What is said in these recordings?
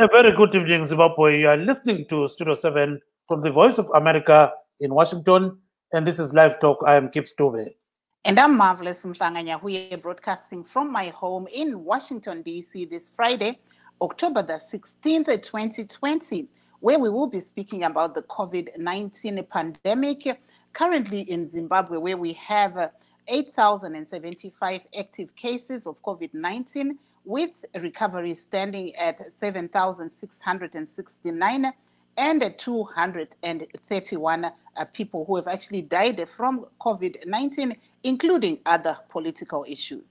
A very good evening, Zimbabwe. You are listening to Studio 7 from the Voice of America in Washington, and this is Live Talk. I am Kip Stube. And I'm Marvelous Mhlanga-Nyahuye, broadcasting from my home in Washington, D.C. this Friday, October the 16th, 2020, where we will be speaking about the COVID-19 pandemic. Currently in Zimbabwe, where we have 8,075 active cases of COVID-19, with recovery standing at 7,669 and 231 people who have actually died from COVID-19, including other political issues.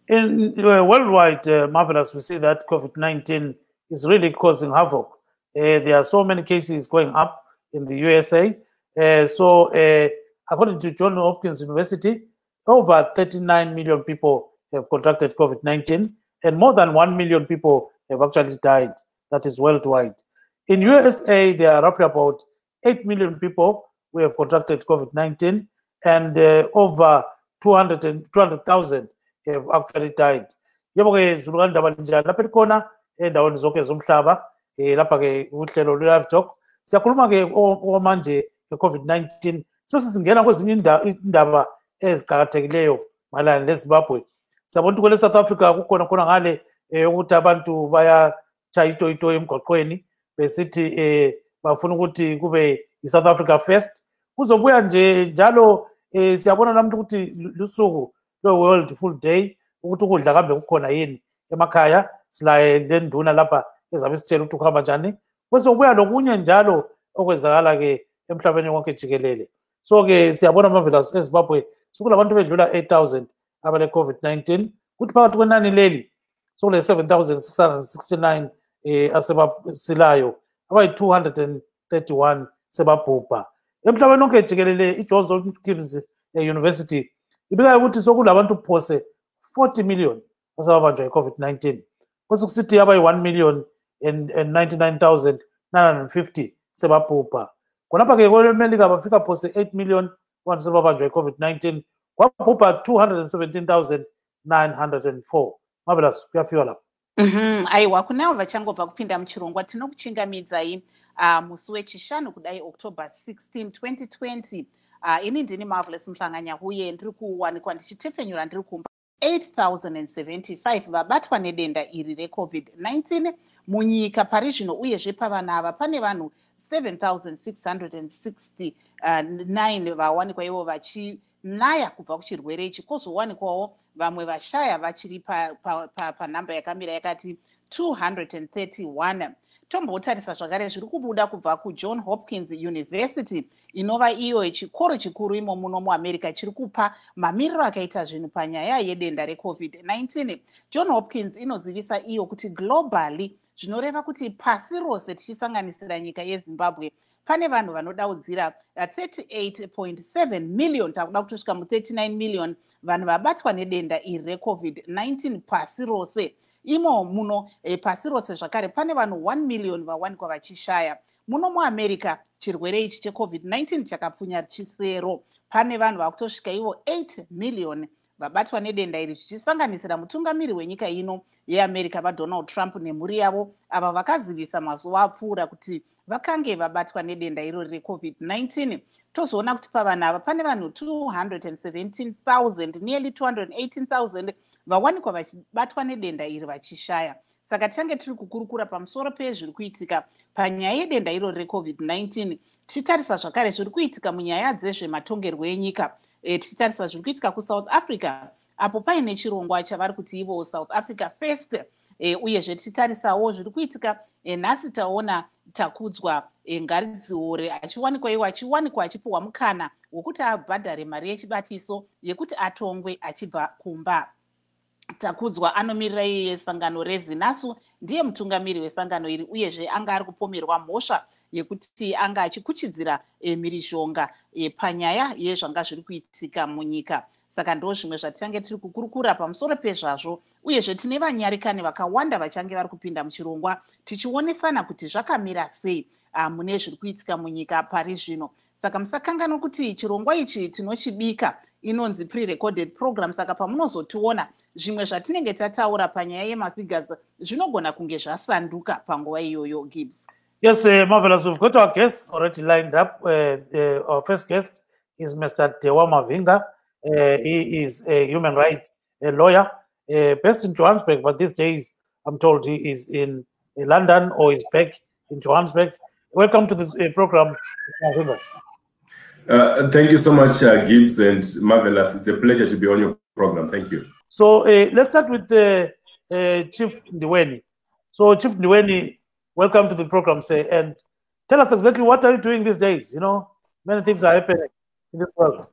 In worldwide, Marvelous, we see that COVID-19 is really causing havoc. There are so many cases going up in the USA. According to Johns Hopkins University, over 39 million people have contracted COVID-19, and more than 1 million people have actually died. That is worldwide. In USA, there are roughly about 8 million people who have contracted COVID-19, and over 200,000 have actually died. Yebo-ke zulukani ndaba linjani lapha elikhona endaweni zonke zomhlaba lapha-ke uhlelo lwe-LiveTalk. Siyakhuluma-ke okwamanje nge-COVID-19. Sesizingena kwezinye indaba eziqakathekileyo mayelana neZimbabwe. Siyabona ukuthi kwele South Africa kukhona khona ngale ukuthi abantu bayatshaya itoyitoyi emgwaqweni besithi bafuna ukuthi kube i-South Africa first. Kuzobuya nje njalo siyabona namuntu ukuthi lusuku lo-World Food Day, ukuthi ukudla kambe kukhona yini emakhaya. Silaye lenduna lapha ezabe sitshela ukuthi kuhamba njani. Kuzobuya lokunye njalo okwenzakala-ke emhlabeni wonke jikelele. So-ke siyabona Marvelous eZimbabwe sokulabantu bedlula 8,000 abale COVID-19, kuthi phakathi kwenani leli sokule 7,669 asebasilayo, abayi-231 sebabhubha. Emhlabeni wonke jikelele i-Johns Hopkins University ibika ukuthi sokulabantu phose 40 million asebabanjwa yi-COVID-19, kwesekusithi abayi-1,099,950 sebabhubha. Khonapha-ke kwelemelika bafika phose 8 million abantu sebabanjwa yi-COVID-19, kwabhubha 217,904. Marvelous, kuyafika lapho. Aiwa, kunavo vachangobva kupinda muchirongwa tinokuchingamidzai musi wechishanu kudai October 16, 2020. Ini ndini Marvelous Mhlanga-Nyahuye, ndiri kuwanikwa ndichitefenyura ndiri kumba 8,075 vabatwa nedenda iri reCovid-19 munyika pari zvino, uyezve pavana ava pane vanhu 7,669 vawanikwa ivo vachinaya kubva kuchirwere ichi, kwozowanikwawo vamwe vashaya vachiri panhamba yakamira yakati 231. Tombotarisa zvakare zviri kubuda kubva kuJohns Hopkins University, inova iyo chikoro chikuru imo muno muAmerica chiri kupa mamiriro akaita zvinhu panyaya yedenda reCovid-19. Johns Hopkins inozivisa iyo kuti globally, zvinoreva kuti pasi rose tichisanganisira nyika yeZimbabwe, pane vanhu vanodaudzira 38.7 million, takuda kutosvika mu39 million vanhu vabatwa nedenda iri reCovid-19 pasi rose. Imo muno pasi rose zvakare pane vanhu 1 million vawanikwa vachishaya. Muno muAmerica chirwere ichi cheCovid-19 chakapfunya chisero. Pane vanhu vakutosvika ivo 8 million vabatwa nedenda iri, zvichisanganisira mutungamiri wenyika ino yeAmerica vaDonald Trump nemhuri yavo, ava vakazivisa mazuva apfuura kuti vakange vabatwa nedenda iro reCovid-19. Tozoona kuti pavanhu ava pane vanhu 217,000, nearly 218,000 vawanikwa vachibatwa nedenda iri vachishaya. Saka tange tiri kukurukura pamusoro pezviri kuitika panyaya yedenda iro reCovid-19, tichitarisa zvakare zviri kuitika munyaya dzezvematongerwo enyika. Tichitarisa zviri kuitika kuSouth Africa, apo paine chirongwa chavari kuti ivo South Africa First. Uyezve tichitarisawo zviri kuitika nhasi taona Takudzwa Ngaridziore achiwanikwa iwo achipiwa mukana wokuti abhadhare mari yechibatiso yekuti atongwe achibva kumba. Takudzwa anomirira iye sangano reZinasu, ndiye mutungamiri wesangano iri, uyezve anga ari kupomerwa mhosva yekuti anga achikuchidzira mhirizhonga panyaya yezvanga zviri kuitika munyika. Saka ndo zvimwe zvatichange tiri kukurukura pamusoro pezvazvo, uyezve tine vanyarikani vakawanda vachange vari kupinda muchirongwa tichionesana kuti zvakamira sei mune zviri kuitika munyika pari zvino. Saka musakanganwa kuti chirongwa ichi tinochibika inonzi pre-recorded program, saka pamunozotiona zvimwe zvatinenge tataura panyaya yemafigures zvinogona kunge zvasanduka panguva iyoyo. Gibbs. Yes, marvelous. We've got our guests already lined up. Our first guest is Mr. Dewa Mavinga. He is a human rights lawyer based in Johannesburg, but these days I'm told he is in London or is back in Johannesburg. Welcome to this program, Mavinga. Thank you so much, Gibbs and Marvelous. It's a pleasure to be on your program. Thank you. So let's start with Chief Ndiweni. So Chief Ndiweni, welcome to the program, and tell us exactly what are you doing these days? You know, many things are happening in this world.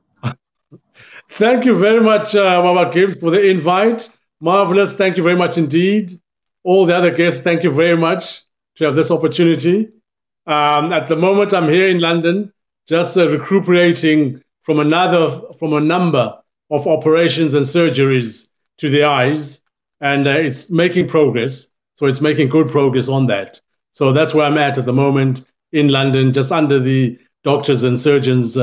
Thank you very much, Baba Gibbs, for the invite. Marvelous, thank you very much indeed. All the other guests, thank you very much to have this opportunity. At the moment, I'm here in London, just recuperating from a number of operations and surgeries to the eyes, and it's making progress. So it's making good progress on that. So that's where I'm at the moment in London, just under the doctors and surgeons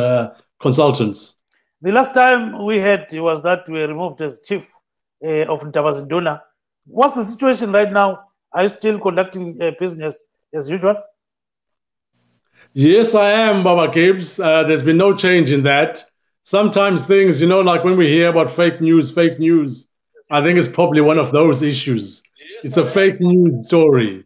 consultants. The last time we had was that we were removed as chief of Ntabazinduna. What's the situation right now? Are you still conducting business as usual? Yes, I am, Baba Gibbs. There's been no change in that. Sometimes things, you know, like when we hear about fake news, I think it's probably one of those issues. It's a fake news story,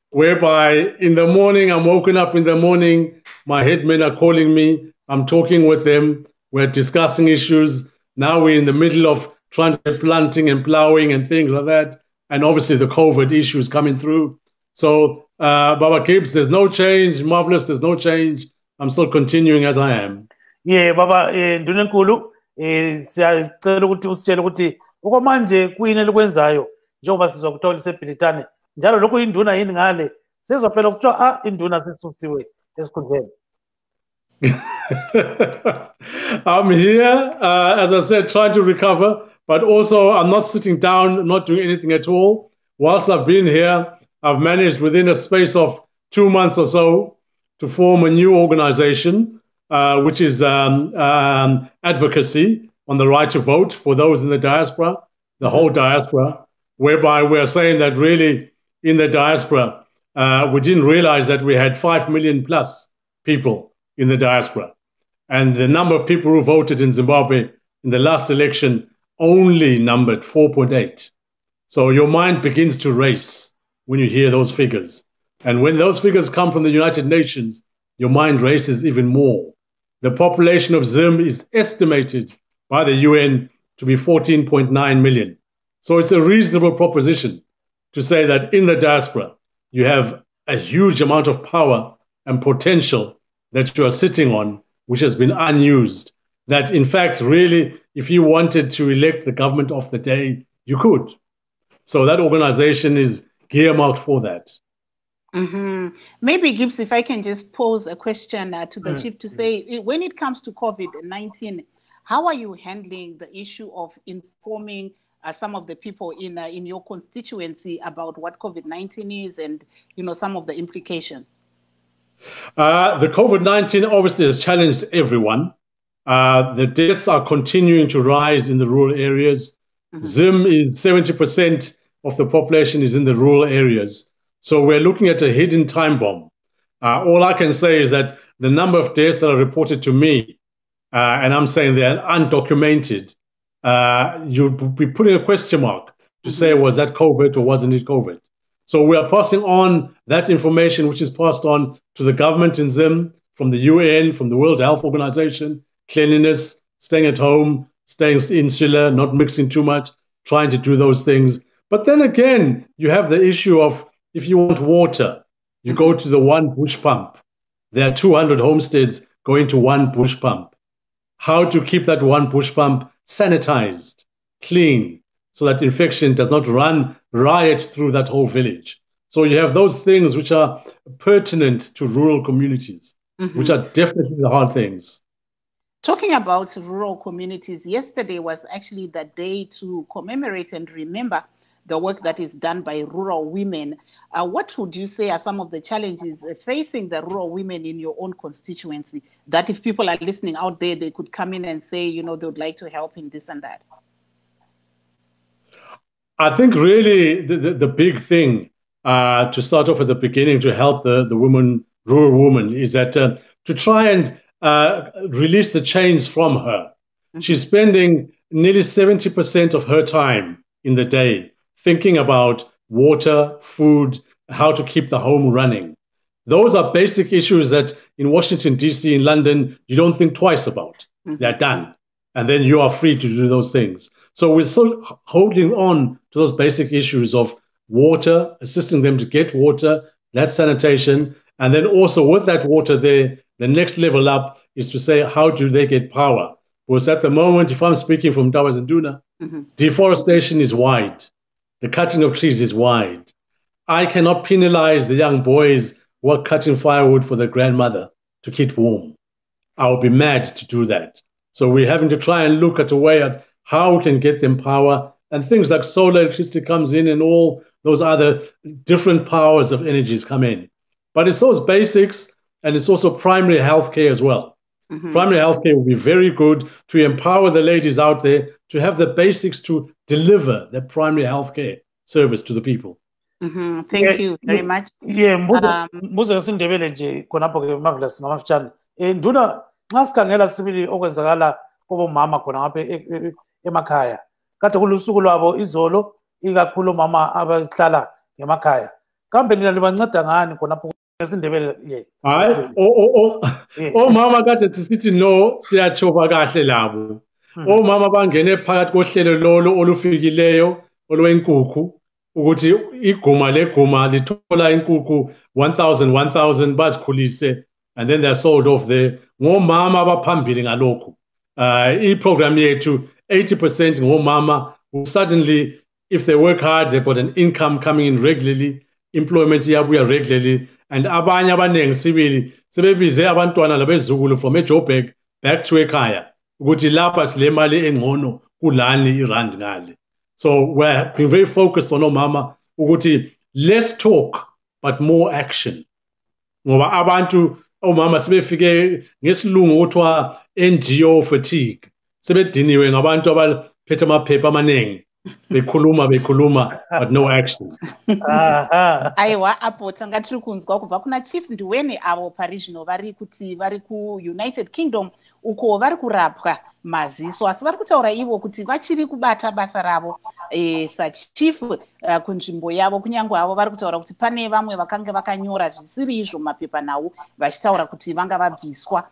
whereby in the morning, I'm woken up in the morning, my headmen are calling me, I'm talking with them, we're discussing issues. Now we're in the middle of trying to planting and plowing and things like that. And obviously the COVID issues coming through. So, Baba Gibbs, there's no change. Marvelous, there's no change. I'm still continuing as I am. Yeah, Baba, Ndunenkulu, siyacela ukuthi usitshele ukuthi okwamanje kuyini elikwenzayo njengoba sizwa kuthiwa lisebhilitane njalo lokhu induna yini ngale sizwa phela kuthiwa induna sisusiwe esikhundleni. I'm here, as I said, trying to recover, but also I'm not sitting down, not doing anything at all. Whilst I've been here, I've managed within a space of 2 months or so to form a new organization, which is advocacy on the right to vote for those in the diaspora, the whole diaspora, whereby we're saying that really in the diaspora, we didn't realize that we had 5 million plus people in the diaspora. And the number of people who voted in Zimbabwe in the last election only numbered 4.8. So your mind begins to race when you hear those figures. And when those figures come from the United Nations, your mind races even more. The population of Zim is estimated by the UN to be 14.9 million. So it's a reasonable proposition to say that in the diaspora, you have a huge amount of power and potential that you are sitting on, which has been unused. That in fact, really, if you wanted to elect the government of the day, you could. So that organization is earmarked for that. Maybe, Gibbs, if I can just pose a question to the chief to say, when it comes to COVID-19, how are you handling the issue of informing some of the people in your constituency about what COVID-19 is and, you know, some of the implications? The COVID-19 obviously has challenged everyone. The deaths are continuing to rise in the rural areas. Zim is 70% of the population is in the rural areas. So we're looking at a hidden time bomb. All I can say is that the number of deaths that are reported to me, and I'm saying they're undocumented, you'd be putting a question mark to say, was that COVID or wasn't it COVID? So we are passing on that information, which is passed on to the government in Zim, from the UN, from the World Health Organization, cleanliness, staying at home, staying insular, not mixing too much, trying to do those things. But then again, you have the issue of if you want water, you go to the one bush pump. There are 200 homesteads going to one bush pump. How to keep that one bush pump sanitized, clean, so that infection does not run riot through that whole village. So you have those things which are pertinent to rural communities, which are definitely the hard things. Talking about rural communities, yesterday was actually the day to commemorate and remember the work that is done by rural women. What would you say are some of the challenges facing the rural women in your own constituency, that if people are listening out there, they could come in and say, you know, they would like to help in this and that? I think really the big thing to start off at the beginning to help the rural woman, is that to try and release the chains from her. Mm-hmm. She's spending nearly 70% of her time in the day thinking about water, food, how to keep the home running. Those are basic issues that in Washington, D.C., in London, you don't think twice about. Mm-hmm. They're done. And then you are free to do those things. So we're still holding on to those basic issues of water, assisting them to get water, that sanitation, and then also with that water there, the next level up is to say, how do they get power? Because at the moment, if I'm speaking from Towers and Duna, mm-hmm. deforestation is wide. The cutting of trees is wide. I cannot penalize the young boys who are cutting firewood for their grandmother to keep warm. I would be mad to do that. So we're having to try and look at a way at how we can get them power, and things like solar electricity comes in and all those other different powers of energies come in. But it's those basics, and it's also primary healthcare as well. Mm-hmm. Primary healthcare will be very good to empower the ladies out there to have the basics to deliver the primary healthcare service to the people. Mm-hmm. Thank you very much. Yeah, mbuzo sindebele nje khonapho ke Marvelous ngamafutshane. Nduna nxa sikhangela sibili okwenzakala kubomama khona ngapha emakhaya. Kade kulusuku lwabo izolo ikakhulu omama abahlala emakhaya. Kambe lina libanceda ngani khonapho ngesindebele ye? Hayi omama kade sisithi no siyachova kahle labo. Omama bangene phakathi kohlelo lolo olufikileyo olwenkukhu ukuthi iguma leguma lithola inkukhu 1000 bazikhulise, and then they're sold off there. Ngomama abaphambili ngalokho. I-program yethu 80% ngomama who suddenly, if they work hard, they've got an income coming in regularly, employment yabuya regularly, and abanye abaningi sibili sebebize abantwana labezukulu from eJoburg back to ekhaya ukuthi lapha sile mali engcono kulani irand ngale. So we're being very focused on omama ukuthi less talk but more action. Ngoba abantu omama sebefike ngesilungu kuthiwa NGO fatigue. Sebediniwe ngabantu abaphethe amaphepha amaningi. Bekhuluma but no action. Aiwa apo tanga tiri kunzwa kubva kuna Chief Ndiweni avo parizvino vari ku United Kingdom uko vari kurapwa maziso, asi vari kutaura ivo kuti vachiri kubata basa ravo sachief kunzvimbo yavo. Kunyange avo vari kutaura kuti pane vamwe vakanga vakanyora zvisiri izvo mapepa nhau vachitaura kuti vanga vabviswa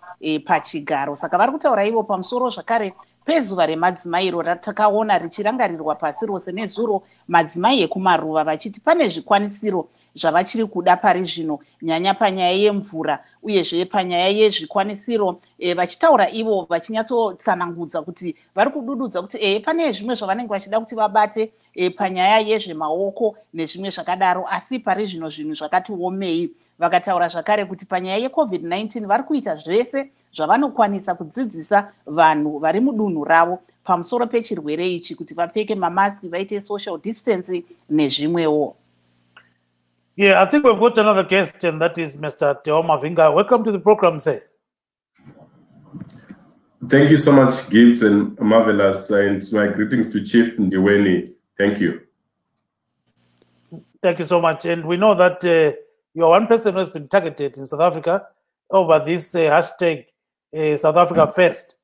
pachigaro. Saka vari kutaura ivo pamusoro zvakare pezuva remadzimai iro ratakaona richirangarirwa pasi rose nezuro, madzimai ekumaruva, vachiti pane zvikwanisiro zvavachiri kuda pari zvino, nyanya panyaya yemvura uyezve panyaya yezvikwanisiro, vachitaura ivo vachinyatsotsanangudza kuti vari kudududza kuti pane zvimwe zvavanenge vachida kuti vabate panyaya yezvemaoko nezvimwe zvakadaro, asi pari zvino zvinhu zvakati omei. Vakataura zvakare kuti panyaya yeCovid-19 vari kuita zvese zvavanokwanisa kudzidzisa vanhu vari mudunhu ravo pamusoro pechirwere ichi, kuti vapfeke mamaski, vaite social distancing nezvimwewo. Yeah, I think we've got another guest, and that is Mr. Teo Mavinga. Welcome to the program, sir. Thank you so much, Gibbs and Marvelous, and my greetings to Chief Ndiweni. Thank you. Thank you so much. And we know that you are one person who has been targeted in South Africa over this hashtag South Africa First.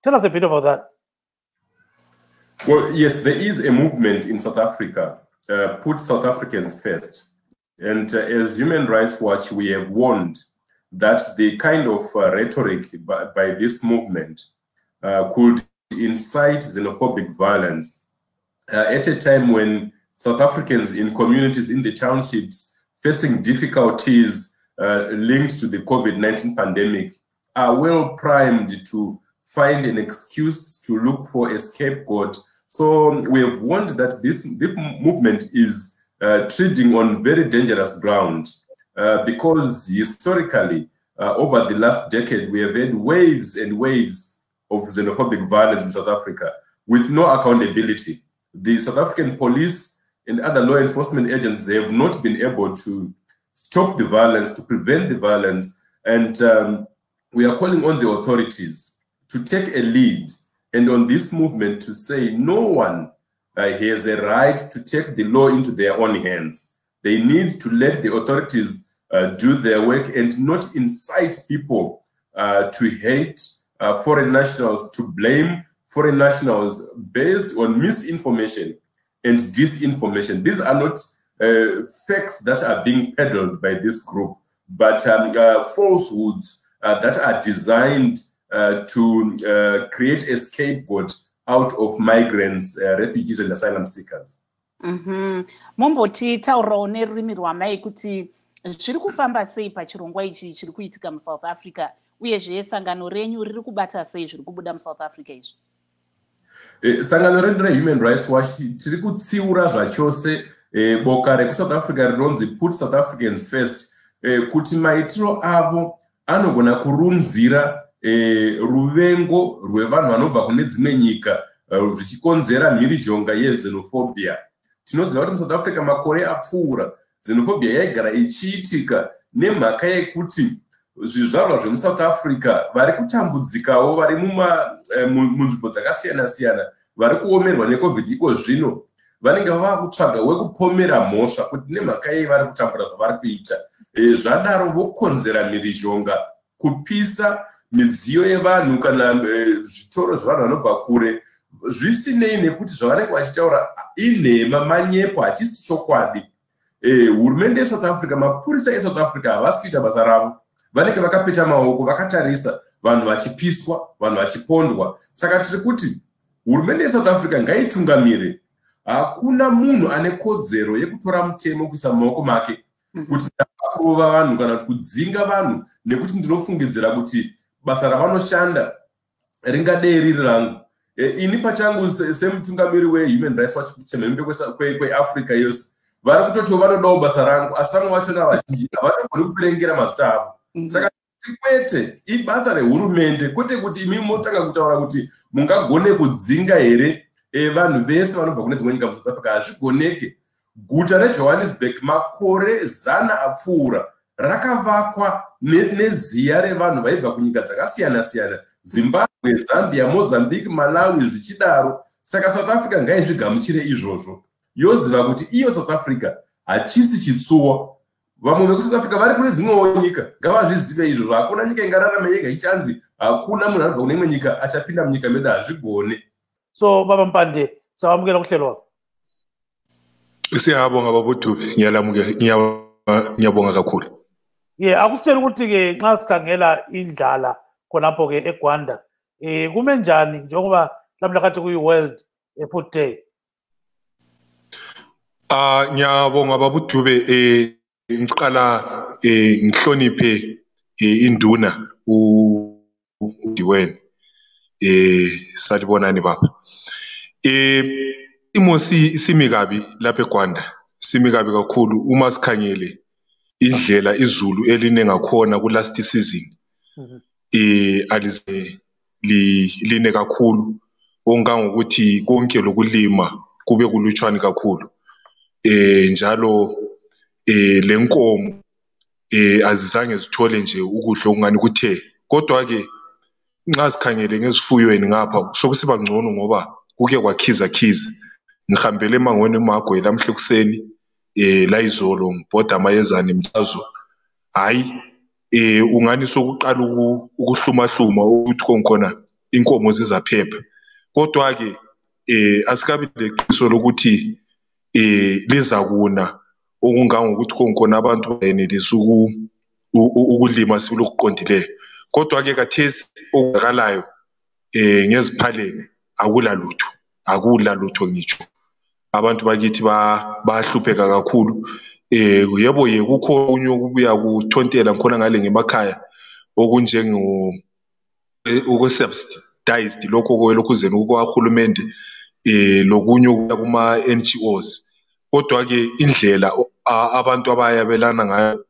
Tell us a bit about that. Well, yes, there is a movement in South Africa, Put South Africans First. And as Human Rights Watch, we have warned that the kind of rhetoric by this movement could incite xenophobic violence at a time when South Africans in communities in the townships facing difficulties linked to the COVID-19 pandemic are well primed to find an excuse to look for a scapegoat. So we have warned that this movement is treading on very dangerous ground because historically, over the last decade, we have had waves and waves of xenophobic violence in South Africa with no accountability. The South African police and other law enforcement agencies have not been able to stop the violence, to prevent the violence. And we are calling on the authorities to take a lead and on this movement to say no one has a right to take the law into their own hands. They need to let the authorities do their work and not incite people to hate foreign nationals, to blame foreign nationals based on misinformation and disinformation. These are not facts that are being peddled by this group, but falsehoods that are designed to create a scapegoat out of migrants, refugees, and asylum seekers. Mumboti taurawo nerurimi rwamai kuti zviri kufamba sei pachirongwa ichi chiri kuitika muSouth Africa, uyezve sangano renyu riri kubata sei zviri kubuda muSouth Africa izvi? Sangano redu reHuman Rights Watch tiri kutsiura zvachose boka rekuSouth Africa rinonzi Put South Africans First, kuti maitiro avo anogona kurunzira ruvengo rwevanhu vanobva kune dzimwe nyika zvichikonzera mhirizhonga yexenophobia. Tinoziva kuti muSouth Africa makore apfuura xenophobia yaigara ichiitika nemhaka yekuti zvizvarwa zvemuSouth Africa vari kutambudzikawo vari munzvimbo dzakasiyana-siyana vari kuomerwa neCovid iko zvino vanenge vava kutsvaga wekupomera mhosva kuti nemhaka yei vari kutambura zvavari kuita. Zvadaro vokonzera mhirizhonga, kupisa midziyo yevanhu kana zvitoro zvevanhu vanobva kure, zvisinei nekuti zvavanenge vachitaura inhema, manyepo, hachisi chokwadi. Hurumende yeSouth Africa, mapurisa eSouth Africa havasi kuita basa ravo. Vanenge vakapeta maoko, vakatarisa vanhu vachipiswa, vanhu vachipondwa. Saka tiri kuti hurumende yeSouth Africa ngaitungamire. Hakuna munhu ane kodzero yekutora mutemo kuisa mumaoko make kuti ndakurova vanhu kana kudzinga vanhu nekuti ndinofungidzira kuti basa ravanoshanda ringadei riri rangu. Ini pachangu semutungamiri weHuman Rights Watch chemhembe kweAfrica yose, vari kutoti vanodawo basa rangu, asi vamwe vachona vazhinji havanogoni kuverengera mazita avo. Saka kwete ibasa rehurumende, kwete kuti imi motanga kutaura kuti mungagone kudzinga here vanhu vese vanobva kune dzimwe nyika muSouth Africa. Hazvigoneke. Guta reJohannesburg makore 100 apfuura rakavakwa neziya revanhu vaibva kunyika dzakasiyana-siyana, Zimbabwe, Zambia, Mozambique, Malawi zvichidaro. Saka South Africa ngaizvigamuchire izvozvo, yoziva kuti iyo South Africa hachisi chitsuwa. Vamwe vekuSouth Africa vari kune dzimwewo nyika ngavazvizive izvozvo. Hakuna nyika ingararama yega ichanzi hakuna munhu anobva kune imwe nyika achapinda munyika medu, hazvigone. So Baba Mpande, sawamukela kuhlelo wakho. Siyabonga babuDube, ngiyabonga kakhulu. Akusitshela ukuthi ke nxa sikhangela indlala khonapho ke eGwanda, kume njani njengoba lamhla khathi kuyi-World Food Day? Ngiyabonga babuDube, ngiqala ngihloniphe induna uDiweni, salibonani baba. Imo simi kabi lapha eGwanda, simi kabi kakhulu uma sikhangele indlela izulu eline ngakhona ku last season. Alize line kakhulu ongangokuthi konke lokulima kube kulutshwane kakhulu. Njalo lenkomo azizange zithole nje ukudla okungani kuthe. Kodwa ke nxa sikhangele ngezifuyweni ngapha sokusiba ngcono ngoba kuke kwakhiza. Ngihambele emangweni eMagwe lamhle kuseni, la izolo ngibhoda amayezana emthazo. Hayi, ungani sokuqala ukuhluma ukuthi konkhona inkomo zizaphepha. Kodwa ke asikabi leqiso lokuthi lizakuna okungangokuthi konkhona abantu bayenelisa ukulima silokuqondileyo. Kodwa ke kathesi okuzakalayo ngeziphaleni akula lutho ngitsho. Abantu bakithi bahlupheka kakhulu. Yebo kukho unye ukubuya kuthontela khona ngale ngemakhaya okunjengo subsidized lokho kwelokhuzeni ukahulumende, lokunye ukuya kuma NGOs. Kodwa ke indlela abantu abayabelana ngayo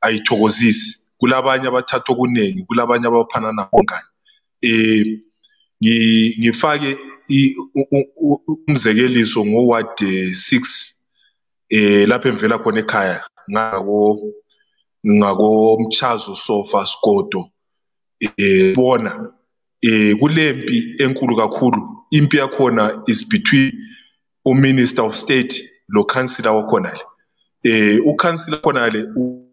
ayithokozisi. Kulabanye abathatha okuningi, kulabanye abaphana nabongani. ngifake umzekeliso ngoward 6 lapho emvela khona ekhaya ngako Mchazo Skoto bona kulempi enkulu kakhulu. Impi yakhona is between uMinister of State lo councillor wakhona le uCouncillor khona le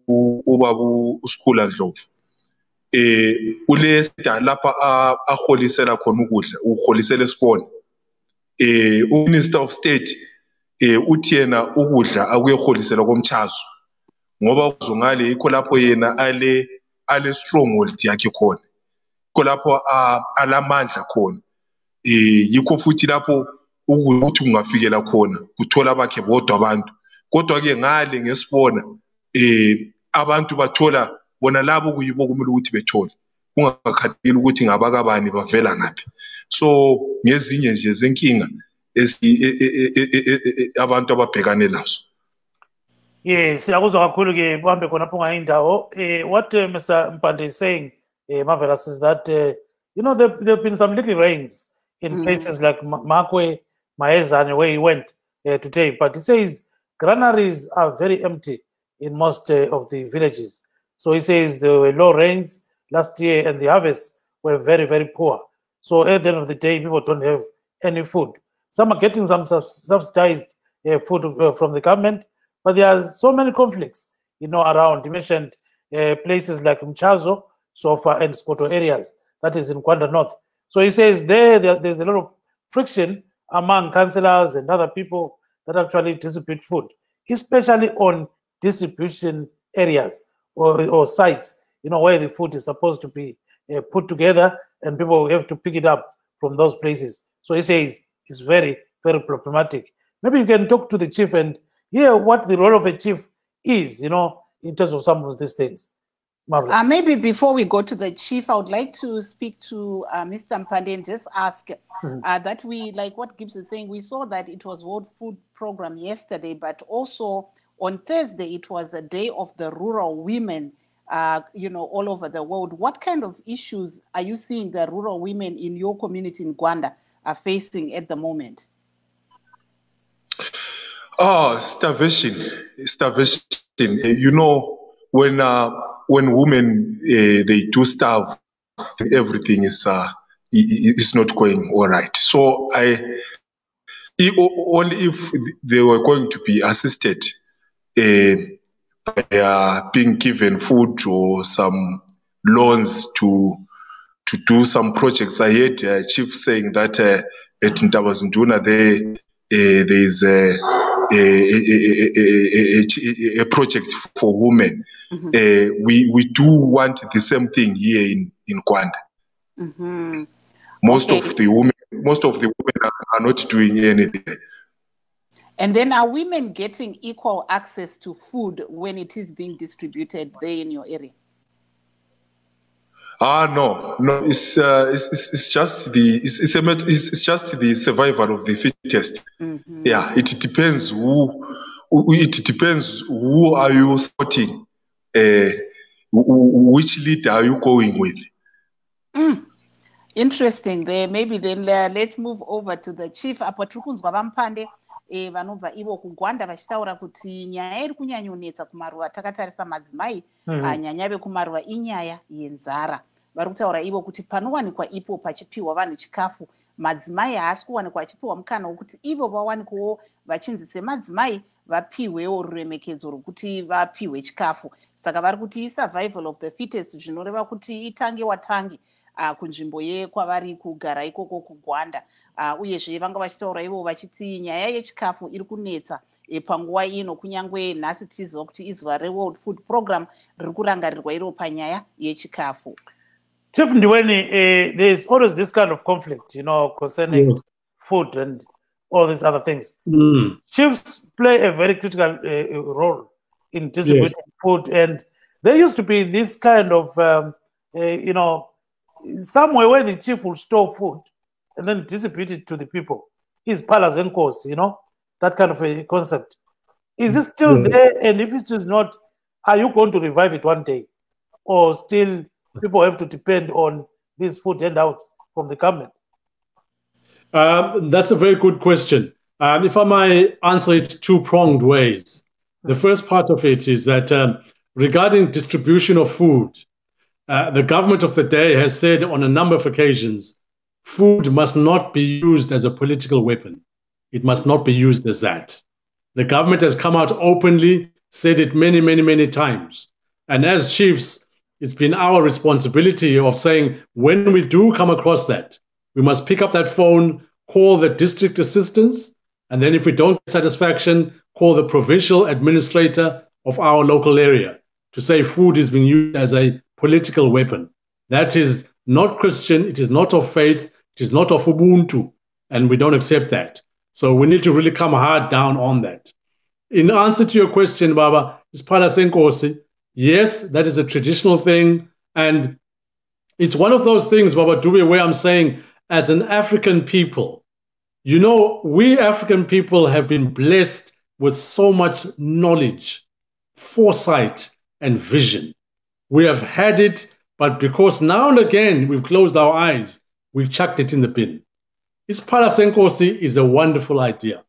ubaba uSkhula Ndlovu ulesta lapha aholisela khona ukudla uholisela esibona uMinister of State uthi yena ukudla akuyeholisela komchazo ngoba uzongale yikho lapho yena ale stronghold yakhe khona yikho lapho alamandla khona yikho futhi lapho ukuthi ungafikela khona kuthola bakhe bodwa abantu kodwa ke ngale ngesibona abantu bathola bona labo kuyibo kumele ukuthi bethole kungakhathekile ukuthi ngabakabani bavela ngaphi. So ngezinye nje zenkinga abantu ababhekane nazo. Yes, siyakuzwa kakhulu ke buhambe khonapho ngayindawo. What Mr. Mpande is saying, Marvelous, is that you know there have been some little rains in places like Makwe, Maezane, where he went today, but he says granaries are very empty in most of the villages. So he says there were low rains last year and the harvests were very, very poor. So at the end of the day, people don't have any food. Some are getting some subsidized food from the government, but there are so many conflicts, you know, around. You mentioned places like Mchazo, Sofa, and Skoto areas. That is in Kwanda North. So he says there's a lot of friction among councillors and other people that actually distribute food, especially on distribution areas or sites, you know, where the food is supposed to be put together and people have to pick it up from those places. So he says it's very, very problematic. Maybe you can talk to the chief and hear what the role of a chief is, you know, in terms of some of these things. Maybe before we go to the chief, I would like to speak to Mr. Mpande and just ask that we, like what Gibbs is saying, we saw that it was World Food Program yesterday, but also on Thursday, it was a day of the rural women, you know, all over the world. What kind of issues are you seeing the rural women in your community in Gwanda are facing at the moment? Oh, starvation. You know, when women they do starve, everything is not going all right. So only if they were going to be assisted, being given food or some loans to do some projects. I heard Chief saying that at Ntabazinduna there is a project for women. We do want the same thing here in Kwanda. Most of the women are not doing anything. And then are women getting equal access to food when it is being distributed there in your area? No. It's just the survival of the fittest. Yeah, it depends who are you supporting, which leader are you going with. Interesting there. Maybe then let's move over to the chief. Apo tirikunzwa vaMpande vanobva ivo kuGwanda vachitaura kuti nyaya iri kunyanyonetsa kumaruwa takatarisa madzimai nyanya vekumaruwa inyaya yenzara. Vari kutaura ivo kuti panowanikwa ipo pachipiwa vanhu chikafu, madzimai haasi kuwanikwa achipiwa mukana wokuti ivo vawanikwewo vachinzi semadzimai vapiwewo ruremekedzo rwokuti vapiwe chikafu. Saka vari kuti survival of the fittest zvinoreva kuti itange watange kunzvimbo yekwavari kugara ikoko kuGwanda. Uyezve vanga vachitaura ivo vachiti nyaya yechikafu iri kunetsa panguva ino, kunyangwe nhasi tiziva kuti izuva reWorld Food Program riri kurangarirwa iro panyaya yechikafu. Chief Ndiweni, there's always this kind of conflict, you know, concerning food and all these other things. Chiefs play a very critical role in distributing food, and there used to be this kind of, you know, somewhere where the chief will store food and then distribute it to the people. Is Palas and Course, you know, that kind of a concept. Is it still there? And if it is not, are you going to revive it one day? Or still people have to depend on these food handouts from the government? That's a very good question. If I might answer it two-pronged ways. The first part of it is that regarding distribution of food, the government of the day has said on a number of occasions, food must not be used as a political weapon. It must not be used as that. The government has come out openly, said it many, many, many times. And as chiefs, it's been our responsibility of saying, when we do come across that, we must pick up that phone, call the district assistants, and then if we don't get satisfaction, call the provincial administrator of our local area to say food is being used as a political weapon. That is not Christian, it is not of faith, it is not of Ubuntu, and we don't accept that. So we need to really come hard down on that. In answer to your question, Baba, Isiphala Senkosi, yes, that is a traditional thing, and it's one of those things, Baba Dube, where I'm saying, as an African people, you know, we African people have been blessed with so much knowledge, foresight, and vision. We have had it, but because now and again we've closed our eyes, we've chucked it in the bin. Isiphala Senkosi is a wonderful idea.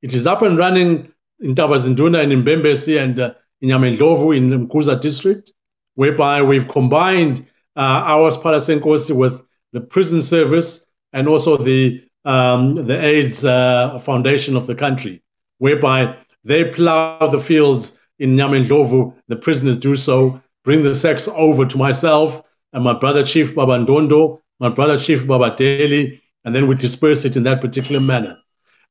It is up and running in Tabazinduna and in Mbembesi and in Yamendlovu in Mkuza district, whereby we've combined our Isiphala Senkosi with the prison service and also the AIDS foundation of the country, whereby they plow the fields in Yamendlovu, the prisoners do so, bring the sacks over to myself and my brother Chief Baba Ndondo, my brother Chief Baba Deli, and then we disperse it in that particular manner.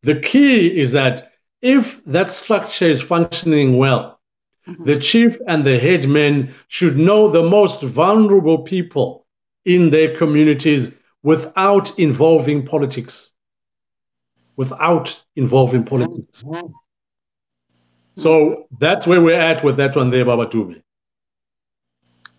The key is that if that structure is functioning well, the chief and the headmen should know the most vulnerable people in their communities without involving politics. Without involving politics. So that's where we're at with that one there, Baba Dube.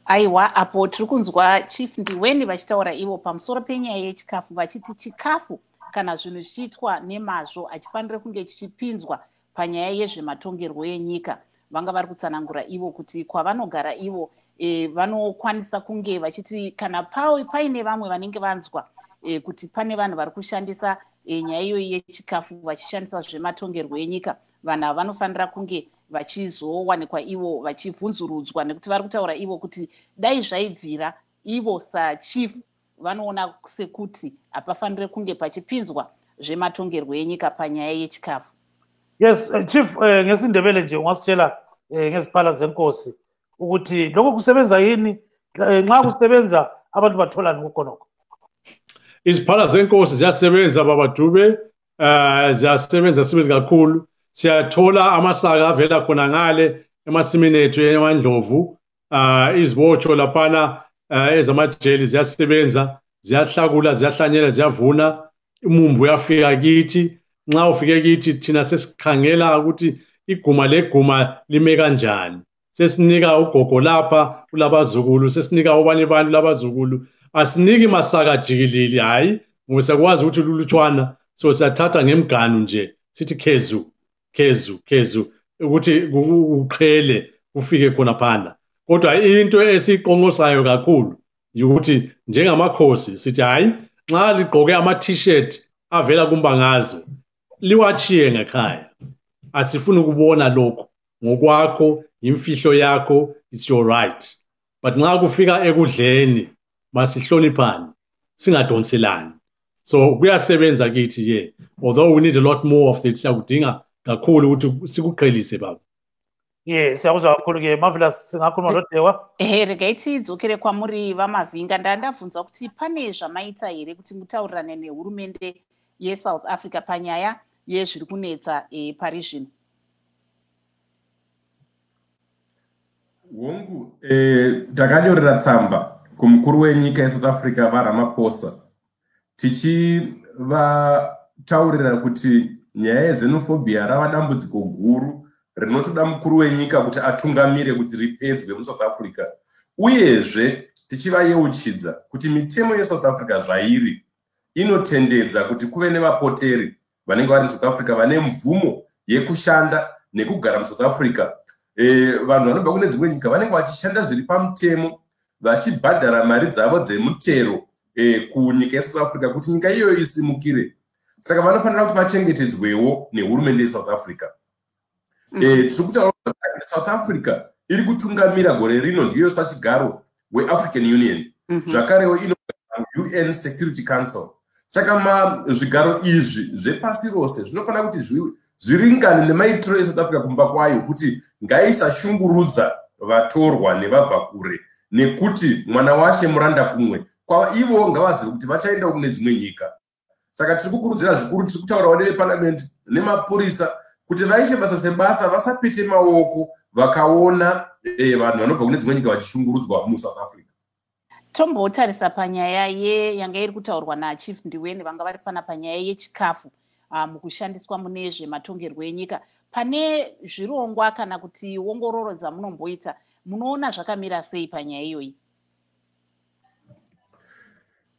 Aiwa, apo tiri kunzwa chief ndiweni vachitaura ivo pamusoro penyaya yechikafu vachiti chikafu kana zvinhu zvichiitwa nemazvo achifanira kunge chichipinzwa panyaya yezvematongerwo enyika. Vanga vari kutsanangura ivo kuti kwavanogara ivo vanokwanisa kunge vachiti kana paine vamwe vanenge vanzwa kuti pane vanhu vari kushandisa nyaya iyoyi yechikafu vachishandisa zvematongerwo enyika, vanhu ava vanofanira kunge vachizowanikwa ivo vachivhunzurudzwa, nekuti vari kutaura ivo kuti dai zvaibvira ivo sachief vanoona sekuti hapafanire kunge pachipinzwa zvematongerwo enyika panyaya yechikafu. Yes, Chief, ngesindebele nje ungasitshela ngeziphala zenkosi ukuthi lokho kusebenza yini, nxa kusebenza abantu batholani kukhonokho? Iziphala zenkosi ziyasebenza Baba Dube, ziyasebenza sibili kakhulu. Siyathola amasaka avela khona ngale emasimini ethu eMandlovu, izibotsho laphana ezamajeli ziyasebenza, ziyahlakula, ziyahlanyela, ziyavuna, umumbu uyafika kithi. Nxa ufike kithi thina sesikhangela ukuthi iguma leguma lime kanjani. Sesinika ugogo lapha ulabazukulu, sesinika obanye abantu labazukulu. Asiniki masaka jikilili, hayi, ngoba sakwazi ukuthi lulutshwana, so siyathatha ngemganu nje, sithi khezu, khezu, khezu, ukuthi uqhele ufike khona phana. Kodwa into esiqonqosayo kakhulu ukuthi njengamakhosi sithi hayi, nxa ligqoke ama-t-shirt avela kumbangazo, liwachiye ngekhaya. Asifuni ukubona lokho. Ngokwakho, imfihlo yakho, it's your right. But nxa kufika ekudleni, masihloniphane, singadonselani. So kuyasebenza kithi ye. Although we need a lot more of it, siyakudinga kakhulu ukuthi sikuqhelise baba. Yes, siyakuzwa kakhulu ke Marvelous, singakhuluma lodewa. Regaiti dzokere kwamuri vamavhinga, ndandabvunza kuti pane zvamaita here kuti mutaurirane nehurumende yeSouth Africa panyaya yezviri kunetsa parizvino. Hongu, takanyorera tsamba kumukuru wenyika yeSouth Africa vaRamaphosa tichivataurira kuti nyaya yexenophobia rava dambudziko guru rinotoda mukuru wenyika kuti atungamire kuti ripedzwe muSouth Africa. Uyezve tichivayeuchidza kuti mitemo yeSouth Africa zvairi inotendedza kuti kuve nevapoteri vanenge vari muSouth Africa vane mvumo yekushanda nekugara muSouth Africa. Vanhu vanobva kune dzimwe nyika vanenge vachishanda zviri pamutemo vachibhadhara mari dzavo dzemutero kunyika yeSouth Africa kuti nyika iyoyo isimukire. saka vanofanira kuti vachengetedzwewo nehurumende yeSouth Africa. Tiri kutaura kuti South Africa iri kutungamira gore rino ndiyo sachigaro weAfrican Union, zvakarewo ino UN Security Council. Saka zvigaro izvi zvepasi rose zvinofanira kuti zviringane nemaitiro eSouth Africa kumba kwayo kuti ngaisashungurudza vatorwa nevabva kure, nekuti mwana washe muranda kumwe, ivo ngavazive kuti vachaenda kune dzimwe nyika. Saka tiri kukurudzira zvikuru, tiri kutaurawo neveparliament nemapurisa kuti vaite basa sebasa, vasapete maoko vakaona vanhu vanobva kune dzimwe nyika vachishungurudzwa muSouth Africa. Tombotarisa panyaya yanga iri kutaurwa naChief Ndiweni vanga vari pana panyaya yechikafu mukushandiswa mune zvematongerwo enyika. Pane zvirongwa kana kuti ongororo dzamunomboita, munoona zvakamira sei panyaya iyoyi?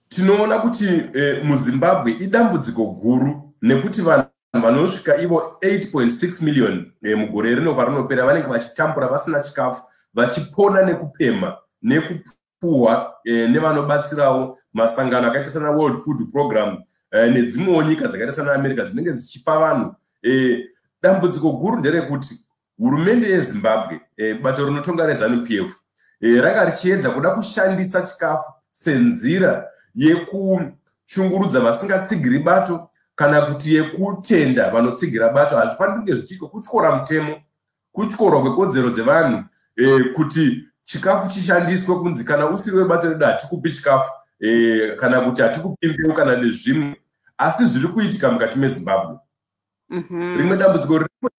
Tinoona kuti muZimbabwe idambudziko guru, nekuti vanhu vanosvika ivo 8.6 million mugore rino parinopera vanenge vachitambura vasina chikafu, vachipona nekupema nekupuhwa nevanobatsirawo masangano akaita sana World Food Program nedzimwewo nyika dzakaita sana America dzinenge dzichipa vanhu. Dambudziko guru nderekuti hurumende yeZimbabwe, bato rinotonga reZANU-PF, ranga richiedza kuda kushandisa chikafu senzira yekushungurudza vasingatsigiri bato kana kuti yekutenda vanotsigira bato. Hazvifaniri kunge zvichiitwa kutyora mutemo, kutyorwa kwekodzero dzevanhu, kuti chikafu chishandiswe kunzi kana usiri webato redu hatikupi chikafu, kana kuti hatikupimbiwo kana nezvimwe, asi zviri kuitika mukati meZimbabwe. Rimwe dambudziko riripo,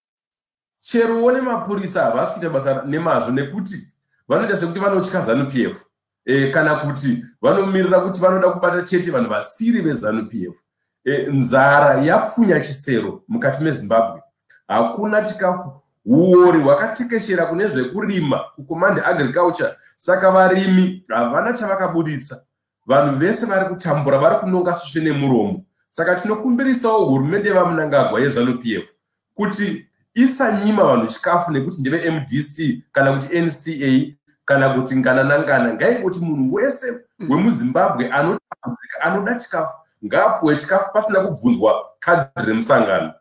cherowo nemapurisa havasi kuita basa nemazvo, nekuti vanoita sekuti vanotya ZANU-PF, kana kuti vanomirira kuti vanoda kubata chete vanhu vasiri veZANU-PF. Nzara yapfunya chisero mukati meZimbabwe. Hakuna chikafu, uori hwakatekeshera kune zvekurima, kucommand agriculture. Saka varimi havana chavakabuditsa, vanhu vese vari kutambura, vari kunonga susve nemuromo. Saka tinokumbirisawo hurumende yevaMnangagwa yeZANU-PF kuti isanyima vanhu chikafu, nekuti ndeve MDC kana kuti NCA kana kuti ngana nangana, ngaikuti munhu wese wemuZimbabwe anoda chikafu ngaapuwe chikafu pasina kubvunzwa kadhi remusangano.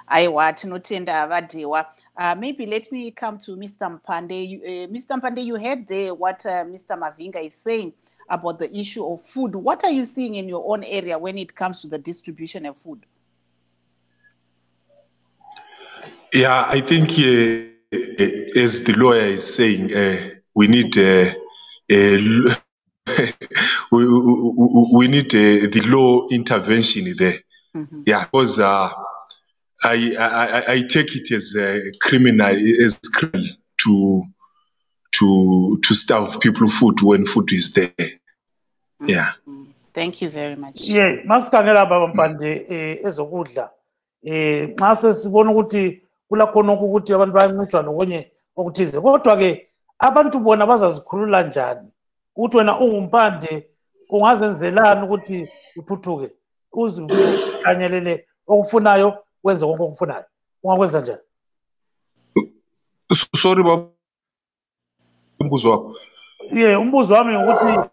Aiwa, tinotenda vadewa. Maybe let me come to Mr. Mpande. Mr. Mpande, you heard there what Mr. Mavinga is saying about the issue of food. What are you seeing in your own area when it comes to the distribution of food? Yeah, I think as the lawyer is saying, we need we need the law intervention there. Yeah, because I take it as criminal to starve people food when food is there. Yeah. Thank you very much. Yeah, masikangela baba Mpande ezokudla. Nxa sesibona ukuthi kulakhona ukuthi abantu bayancitshwa nokunye okuthize. Kodwa ke abantu bona bazazikhulula njani? Ukuthi wena ungumpande ungazenzelana ukuthi uthuthuke, uzikanyelele okufunayo wenze konke okufunayo. Ungakwenza njani? Sorry baba. Umbuzo wakho. Yeah, umbuzo wami ukuthi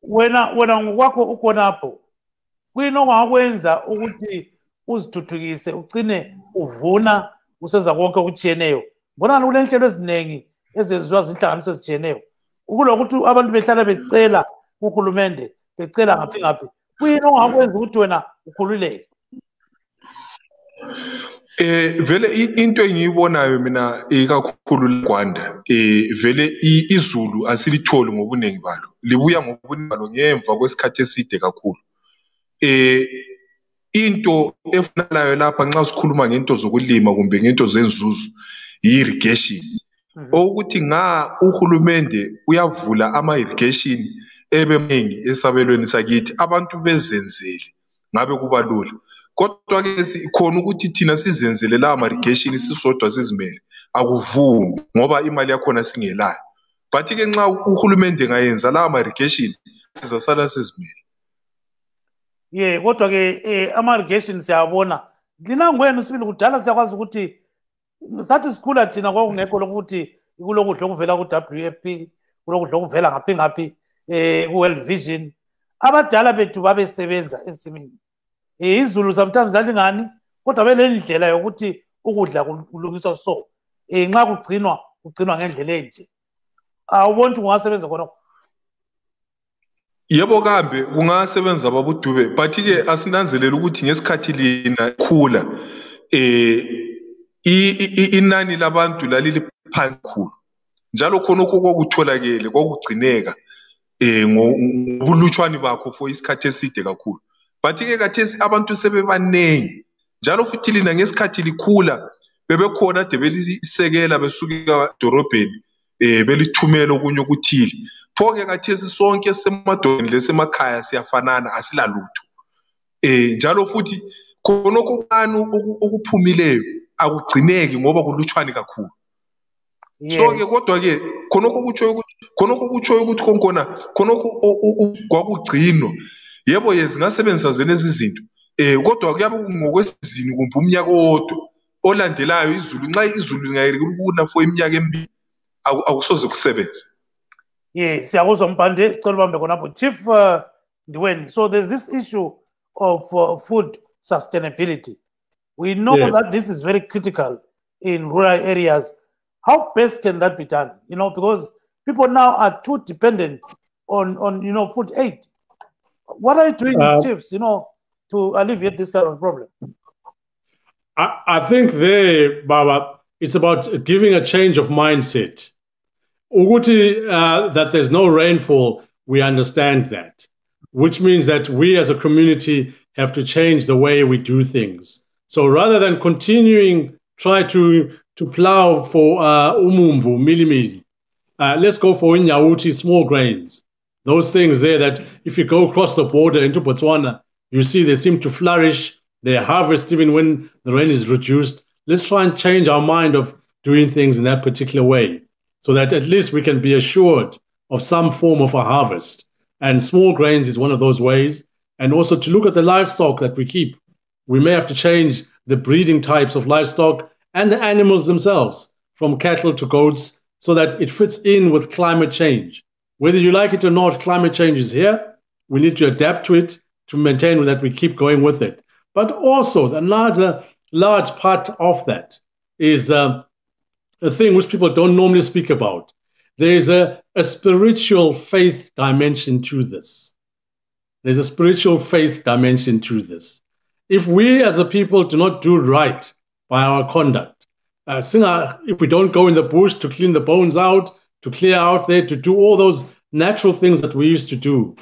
wena ngokwakho ukhonapho. Kuyini ongakwenza ukuthi uzithuthukise ugcine uvuna usenza konke okujiyeneyo? Mbona kule nhlelo eziningi ezenziwa zinhlanganiso ezijiyeneyo. Ukulokuthi abantu behlala becela uhulumende, becela ngaphi ngaphi. Kuyini ongakwenza ukuthi wena ukhululeke? Vele into engiyibonayo mina ikakhulu leGwanda, vele izulu asilitholi ngobunengi balo, libuya ngobunengi balo ngemva kwesikhathi eside kakhulu. Into efunalayo lapha nxa sikhuluma ngento zokulima kumbe ngento zenzuzo irrigation. Ukuthi uhulumende uyavula ama-irrigation ebeningi esabelweni sakithi, abantu bezenzele ngabe kuba lula. Kodwa ke khona ukuthi thina sizenzele la ama-irrigation sisodwa sizimele akuvumi ngoba imali yakhona singelayo. But ke nxa uhulumende ngayenza la ama-irrigation sizasala sizimele. Yeah, kodwa ke ama-irrigation siyabona. Lina ngwenu sibili kudala siyakwazi ukuthi sathi sikhula thina kwakungekho lokuthi kulokudla okuvela ku-WFP, kulokudla okuvela ngaphi ku-World Vision. Abadala bethu babesebenza ensimini. izulu sometimes lalingani kodwa belendlela yokuthi ukudla kulungiswa so nxa kugcinwa ngendlela enje awubona ukuthi kungasebenza khonokho. Yebo kambe kungasebenza babudube but ke asinanzelela ukuthi ngesikhathi lina khula inani labantu lalili phansi kakhulu njalo khonokho kokutholakele kokugcineka ngobulutshwani bakho for isikhathi eside kakhulu but ke kathesi abantu sebebanengi njalo futhi lina ngesikhathi likhula bebekhona de belisekela besuka edorobheni belithumela okunye okuthile phoke kathesi sonke semadolobheni lesemakhaya siyafanana asilalutho njalo futhi khonokho kanu okuphumileyo akugcineki ngoba kulutshwani kakhulu so ke kodwa ke khonokho kutsho ukuthi konkona khonokho kwakugcinwa yebo yezingasebenzisa zenezi izinto kodwa kuyabe ngokwesizini kumbe umnyaka owodwa olandelayo izulu nxa izulu lingayikuna for iminyaka emibili akusoze kusebenze. Yes, siyakuzwa Mpande sicela ubambe khonapho Chief Ndiweni. So there's this issue of food sustainability. We know that this is very critical in rural areas. How best can that be done? You know, because people now are too dependent on you know, food aid. What are you doing, chiefs, you know, to alleviate this kind of problem? I think there, Baba, it's about giving a change of mindset. Uguti, that there's no rainfall, we understand that, which means that we as a community have to change the way we do things. So rather than continuing, try to plow for umumbu, milimili, let's go for inyauti, small grains. Those things there that if you go across the border into Botswana, you see they seem to flourish. They harvest even when the rain is reduced. Let's try and change our mind of doing things in that particular way so that at least we can be assured of some form of a harvest. And small grains is one of those ways. And also to look at the livestock that we keep. We may have to change the breeding types of livestock and the animals themselves from cattle to goats so that it fits in with climate change. Whether you like it or not, climate change is here. We need to adapt to it to maintain that we keep going with it. But also, another large part of that is a thing which people don't normally speak about. There is a spiritual faith dimension to this. There's a spiritual faith dimension to this. If we as a people do not do right by our conduct, if we don't go in the bush to clean the bones out, to clear out there, to do all those natural things that we used to do,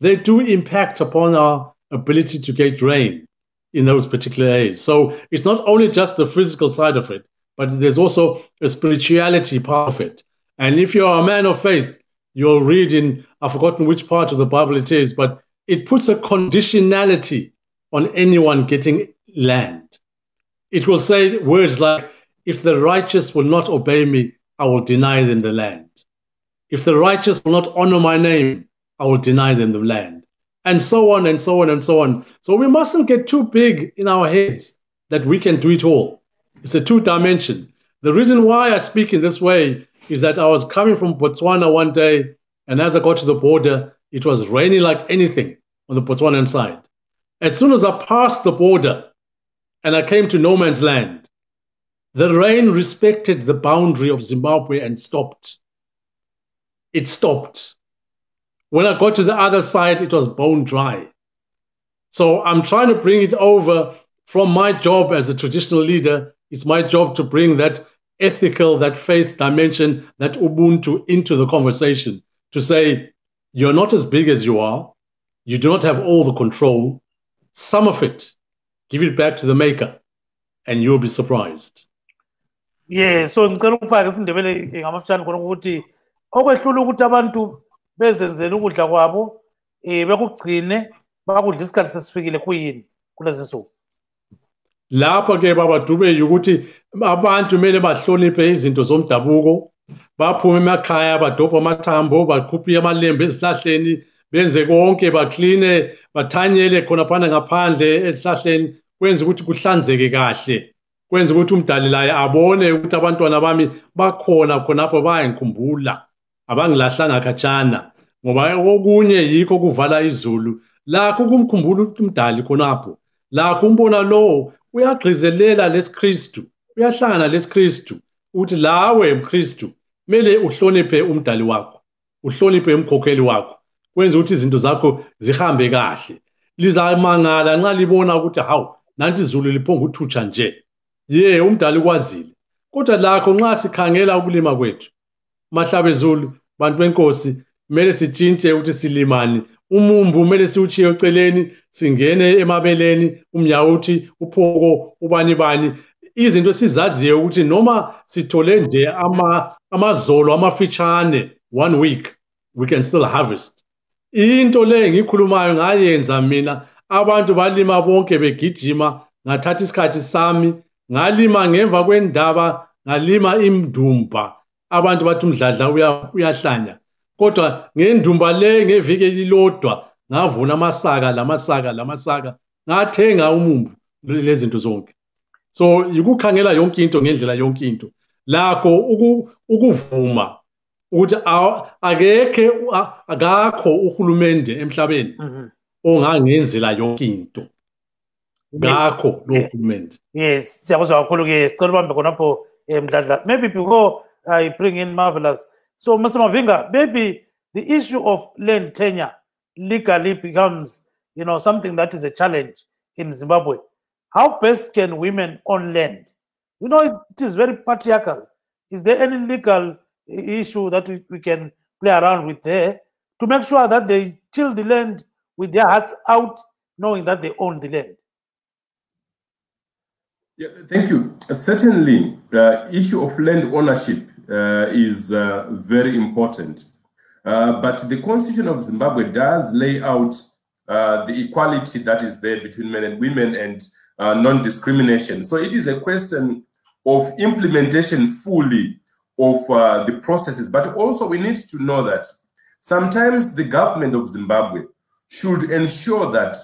they do impact upon our ability to get rain in those particular areas. So it's not only just the physical side of it, but there's also a spirituality part of it. And if you're a man of faith, you'll read in, I've forgotten which part of the Bible it is, but it puts a conditionality on anyone getting land. It will say words like, if the righteous will not obey me, I will deny them the land. If the righteous will not honor my name, I will deny them the land. And so on and so on and so on. So we mustn't get too big in our heads that we can do it all. It's a two-dimension. The reason why I speak in this way is that I was coming from Botswana one day, and as I got to the border, it was raining like anything on the Botswanan side. As soon as I passed the border and I came to no man's land, the rain respected the boundary of Zimbabwe and stopped. It stopped. When I got to the other side, it was bone dry. So I'm trying to bring it over from my job as a traditional leader. It's my job to bring that ethical, that faith dimension, that Ubuntu into the conversation, to say, you're not as big as you are. You do not have all the control. Some of it, give it back to the maker, and you'll be surprised. Yeah, so ngicela ukufaka isindebele ngamafutshane khona ukuthi okwehlula ukuthi abantu bezenzela ukudla kwabo bekugcine bakudla isikhathi sesifikile kuyini kulezi nsuku. Lapha ke baba Dube ukuthi abantu kumele bahloniphe izinto zomdabuko, baphume emakhaya badobha amathambo, baqhuphe amalembe ezihlahleni, benze konke bakline, bathanyele khona phana ngaphandle ezihlahleni, kwenza ukuthi kuhlanzeke kahle. Kwenza ukuthi umdali laye abone ukuthi abantwana bami bakhona khonapho bayangikhumbula, abangilahlanga khatshana, ngoba okunye yikho kuvala izulu. Lakho kumkhumbula umdali khonapho. la kumbona lo uyagqizelela lesiKristu uyahlangana lesiKristu ukuthi lawe mKristu mele uhloniphe umdali wakho uhloniphe umkhokheli wakho kwenza ukuthi izinto zakho zihambe kahle lizamangala nxa libona ukuthi hawu nanti izulu liphonga uthutsha nje umdali kwazile kodwa lakho nxa sikhangela ukulima kwethu mahlabezulu bantu benkosi mele sitshintshe ukuthi silimani umumbu mele siuchiye eceleni singene emabeleni umnyawuthi uphoko ubani izinto sizaziyo ukuthi noma sithole nje amazolo amafitshane 1 week we can still harvest into le ngikhulumayo ngayenza mina abantu balima bonke begijima ngathatha isikhathi sami ngalima ngemva kwendaba ngalima imdumba abantu bathi umdladla uyahlanya kodwa ngendumba le ngeviki elilodwa ngavuna lamasaka ngathenga umumbu lezinto zonke so yikukhangela yonke into ngendlela yonke into lakho ukuvuma ukuthi akakho uhulumende emhlabeni ongangenzela yonke into ngakho lo hulumende. Yes, siyabuzwa kakhulu ke sicela ubambe khonapho Mdladla. Maybe before I bring in Marvelous, so Mr. Mavinga, maybe the issue of land tenure legally becomes, something that is a challenge in Zimbabwe. How best can women own land? It is very patriarchal. Is there any legal issue that we can play around with there to make sure that they till the land with their hearts out, knowing that they own the land? Yeah, thank you. Certainly, issue of land ownership is very important. But the Constitution of Zimbabwe does lay out the equality that is there between men and women and non-discrimination. So it is a question of implementation fully of the processes. But also we need to know that sometimes the government of Zimbabwe should ensure that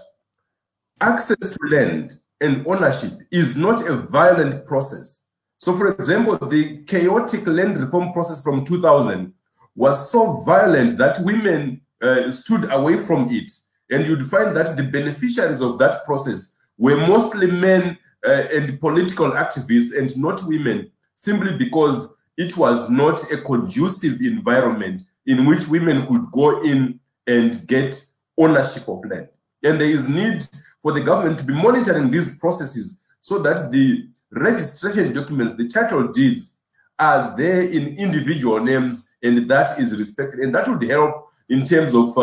access to land and ownership is not a violent process. So for example, the chaotic land reform process from 2000 was so violent that women stood away from it. And you'd find that the beneficiaries of that process were mostly men and political activists and not women, simply because it was not a conducive environment in which women could go in and get ownership of land. And there is need for the government to be monitoring these processes so that the registration documents, the title deeds, are there in individual names, and that is respected. And that would help in terms of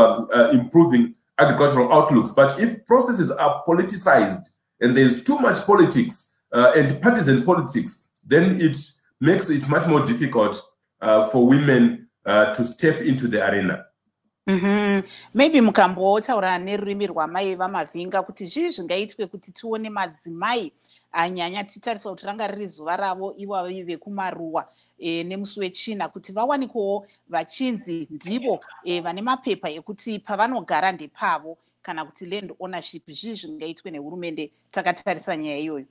improving agricultural outlooks. But if processes are politicized and there's too much politics and partisan politics, then it makes it much more difficult for women to step into the arena. Maybe mukambotaura nerurimi rwamai vaMavinga kuti zvii zvingaitwe kuti tione madzimai anyanya titarisa kuti ranga riri zuva ravo ivo vekumaruwa nemusi wechina kuti vawanikewo vachinzi ndivo vane mapepa ekuti pavanogara ndepavo kana kuti land ownership. Zvii zvingaitwe nehurumende takatarisa nyaya iyoyo?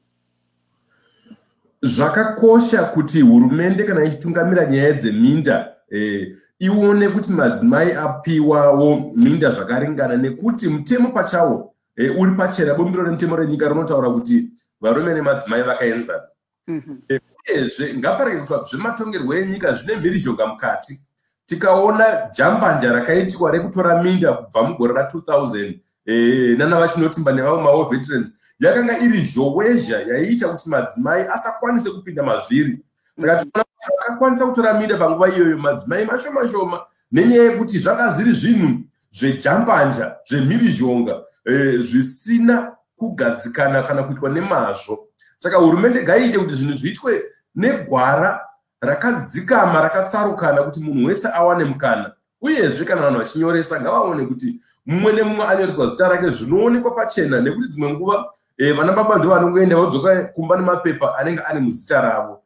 Zvakakosha kuti hurumende kana ichitungamira nyaya dzeminda ione kuti madzimai apiwawo minda zvakaringana, nekuti mutemo pachawo uri pachena. Bumbiro remutemo renyika rinotaura kuti varume nemadzimai vakaenzana. Uyezve ngaparege kuti zvematongerwo enyika zvine mhirizhonga mukati. Tikaona jambanja rakaitikwa rekutora minda kubva mugore ra2000 nana vachinotimba nevamwe mawo veterans, yakanga iri zhowezha yaiita kuti madzimai asakwanise kupinda mazviri. Saka tinoona kuti vakakwanisa kutora minda panguva iyoyo madzimai mashoma shoma, nenyaya yekuti zvanga zviri zvinhu zvejambanja, zvemhirizhonga zvisina kugadzikana kana kuitwa nemazvo. Saka hurumende ngaiite kuti zvinhu zviitwe negwara rakadzikama, rakatsarukana, kuti munhu wese awane mukana. Uyezve kana vanhu vachinyoresa ngavaone kuti mumwe nemumwe anyoreswa zita rake zvinoonekwa pachena, nekuti dzimwe nguva vana baba ndo vanongoenda vodzoka kumba nemapepa anenge ari muzita ravo.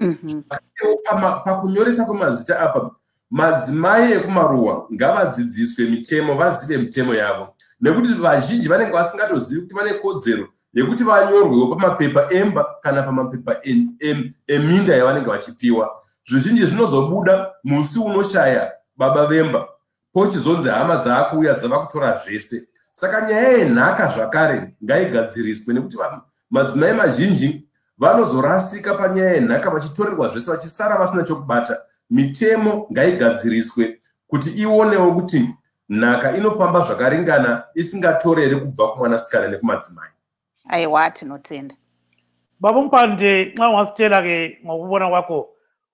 Pakunyoresa kwemazita apa, madzimai ekumaruwa ngavadzidziswe mitemo, vazive mitemo yavo, nekuti vazhinji vanenge vasingatozivi kuti vane kodzero yekuti vanyorwewo pamapepa emba kana pamapepa eminda yavanenge vachipiwa. Zvizhinji zvinozobuda musi unoshaya baba vemba, pochizonzi hama dzaakuuya dzava kutora zvese. saka nyaya yenhaka zvakare ngaigadziriswe nekuti madzimai mazhinji vanozorasika panyaya yenhaka vachitorerwa zvese vachisara vasina chokubata. Mitemo ngaigadziriswe kuti ionewo kuti nhaka inofamba zvakaringana isingatorere kubva kumwanasikana nekumadzimai. Aiwa, tinotenda. Baba Mpande, nxa ungasitshela ke ngokubona kwakho,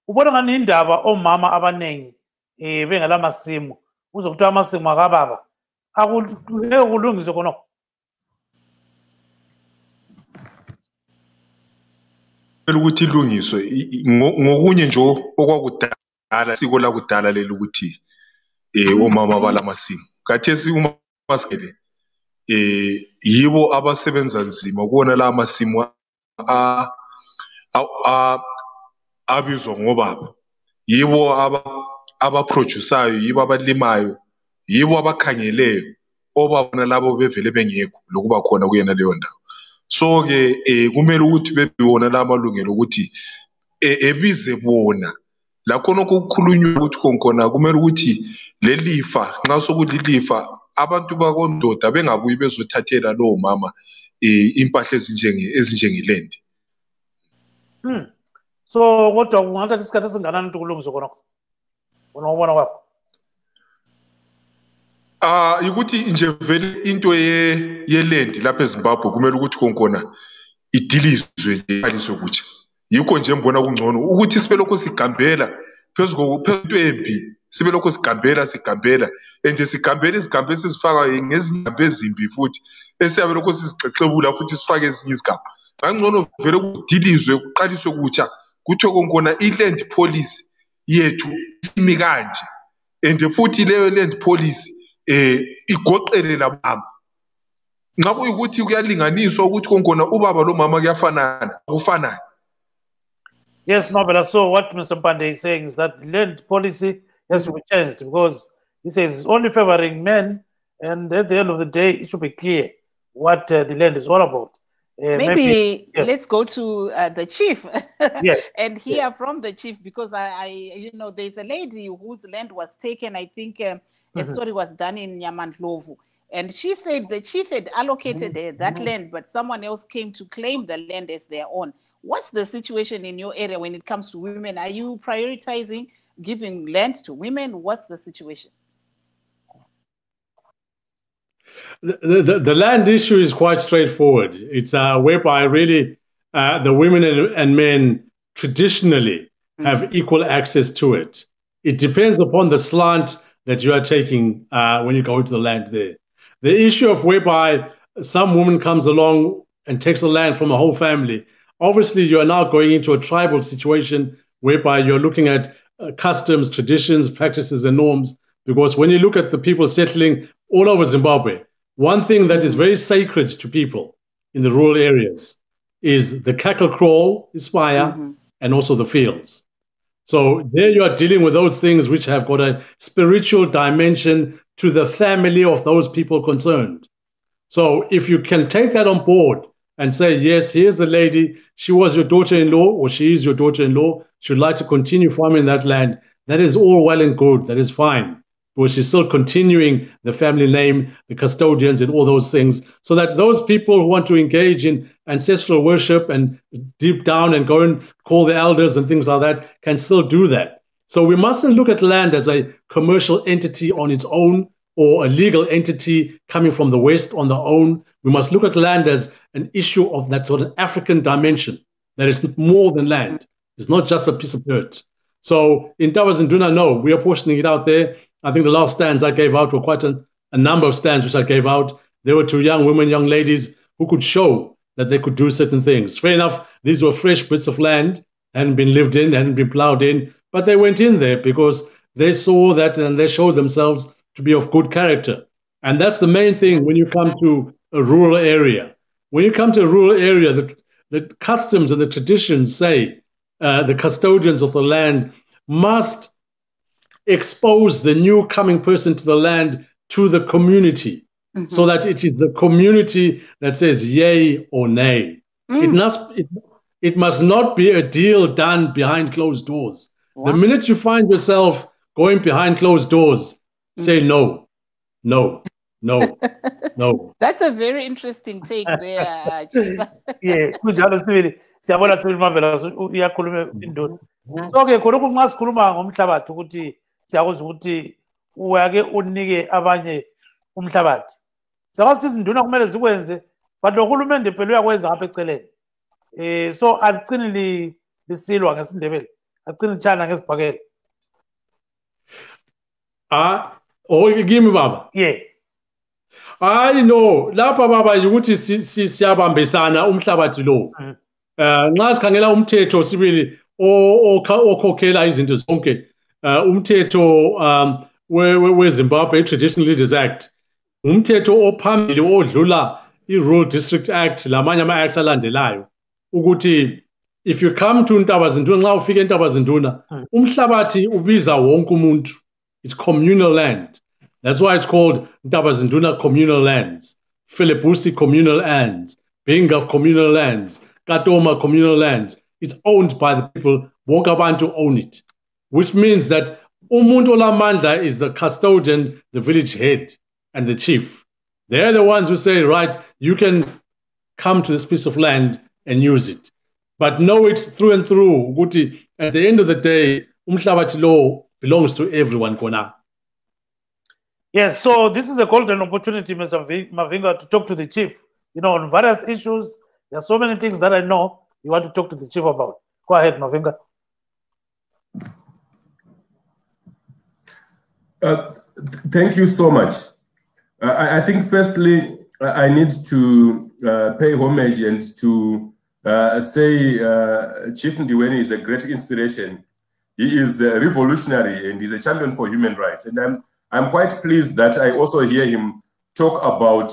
ubona ngani indaba omama abanengi bengala masimu, uzokuthiwa amasimu akababa, akungeke kulungiswe khonokho? ukuthi ilungiswe ngokunye nje okwakudala, siko lakudala leli ukuthi omama balamasimu. Khathesi uma masigele yibo abasebenza nzima kuona la masimu abizwa ngobaba, yibo abaproducayo, yibo abalimayo, yibo abakhangeleyo, obabona labo bevele bengekho lokuba khona kuyena leyo ndawo. So ke kumele ukuthi bebona la malungelo ukuthi ebize bona la khona ukukhulunywa ukuthi khona kumele ukuthi lelifa nxa sokulilifa abantu bakondoda bengabuyi bezothathela lo mama impahla ezinjengeland. So kodwa kungathatha isikhathi esinganani ukuthi kulungiswe khonokho? Wona ubona kwakho? Ukuthi nje vele into yeland lapha eZimbabwe kumele ukuthi khona idilizwe nje iqaliswe kutsha. Yikho nje mbona kungcono ukuthi sibe lokho sigambela phezulu embi, sibe lokho sigambela and sigambela izigambo esizifaka ngezigambo ezimbi futhi esiyabe lokho sizixexebula futhi sifake ezinye izigambo. Kangcono vele kudilizwe kuqaliswe kutsha kuthiwe khona iland policy yethu isimi kanje, and futhi leyo land policy igoqele labama. Nxa kuyikuthi kuyalinganiswa ukuthi khona ubaba lo mama kuyafanana akufanani. Yes, Nobela. So what Mr. Mpande is saying is that the land policy has to be changed because he says it's only favoring men, and at the end of the day, it should be clear what the land is all about. Maybe yes. Let's go to the chief. Yes. And hear from the chief, because I there's a lady whose land was taken. I think a story was done in Nyamandlovu. And she said the chief had allocated that land, but someone else came to claim the land as their own. What's the situation in your area when it comes to women? Are you prioritizing giving land to women? What's the situation? The land issue is quite straightforward. It's whereby really the women and men traditionally have equal access to it. It depends upon the slant that you are taking when you go to the land there. The issue of whereby some woman comes along and takes the land from a whole family, obviously you are now going into a tribal situation whereby you're looking at customs, traditions, practices, and norms. Because when you look at the people settling all over Zimbabwe, one thing that is very sacred to people in the rural areas is the cattle kraal, Ispire, and also the fields. So there you are dealing with those things which have got a spiritual dimension to the family of those people concerned. So if you can take that on board and say, yes, here's the lady, she was your daughter-in-law, or she is your daughter-in-law, she would like to continue farming that land, that is all well and good, that is fine. But she's still continuing the family name, the custodians, and all those things, so that those people who want to engage in ancestral worship and deep down and go and call the elders and things like that can still do that. So we mustn't look at land as a commercial entity on its own or a legal entity coming from the West on their own. We must look at land as an issue of that sort of African dimension, that is more than land. It's not just a piece of dirt. So in Tawazinduna, no, we are portioning it out there. I think the last stands I gave out were quite a number of stands which I gave out. There were two young women, young ladies who could show that they could do certain things. Fair enough, these were fresh bits of land, hadn't been lived in, hadn't been plowed in, but they went in there because they saw that and they showed themselves to be of good character. And that's the main thing when you come to a rural area. When you come to a rural area, the customs and the traditions say the custodians of the land must expose the new coming person to the land to the community, so that it is the community that says yay or nay. It must not be a deal done behind closed doors. Wow. The minute you find yourself going behind closed doors, say no, no, no. No. That's a very interesting take there, Chief. Yeah, kunjalo sibili siyabona sibili Mavela uyakhuluma induna. So ke khona nxa sikhuluma ngomhlabathi ukuthi siyakuzwa ukuthi uyake unike abanye umhlabathi. Siyakwazi izinduna kumele zikwenze but lohulumende phela uyakwenza ngapha eceleni. So alicini lisilwa ngesindebele. Alicini chana ngesibhakela. Kimi baba. Yeah. Hayi no, lapha baba ukuthi siyabambisana umhlabathi lo. Nxa sikhangela umthetho sibili okhokhela izinto zonke, umthetho weZimbabwe Traditional Leaders Act, umthetho ophambili odlula i-Rural District Act lamanye ama-acts alandelayo ukuthi if you come to Ntabazinduna, nxa ufika eNtabazinduna, umhlabathi ubiza wonke umuntu. It's communal land. That's why it's called Ntabazinduna communal lands, Philipusi communal lands, Binga communal lands, Katoma communal lands. It's owned by the people. Wonke abantu own it, which means that umuntu olamandla is the custodian, the village head, and the chief. They're the ones who say, right, you can come to this piece of land and use it. But know it through and through. At the end of the day, umhlabathi lo belongs to everyone, Kona. Yes, so this is a golden opportunity, Mr. Mavinga, to talk to the chief. You know, on various issues, there are so many things that I know you want to talk to the chief about. Go ahead, Mavinga. Thank you so much. I think firstly, I need to pay homage and to say Chief Ndiweni is a great inspiration. He is revolutionary and he's a champion for human rights. And I'm quite pleased that I also hear him talk about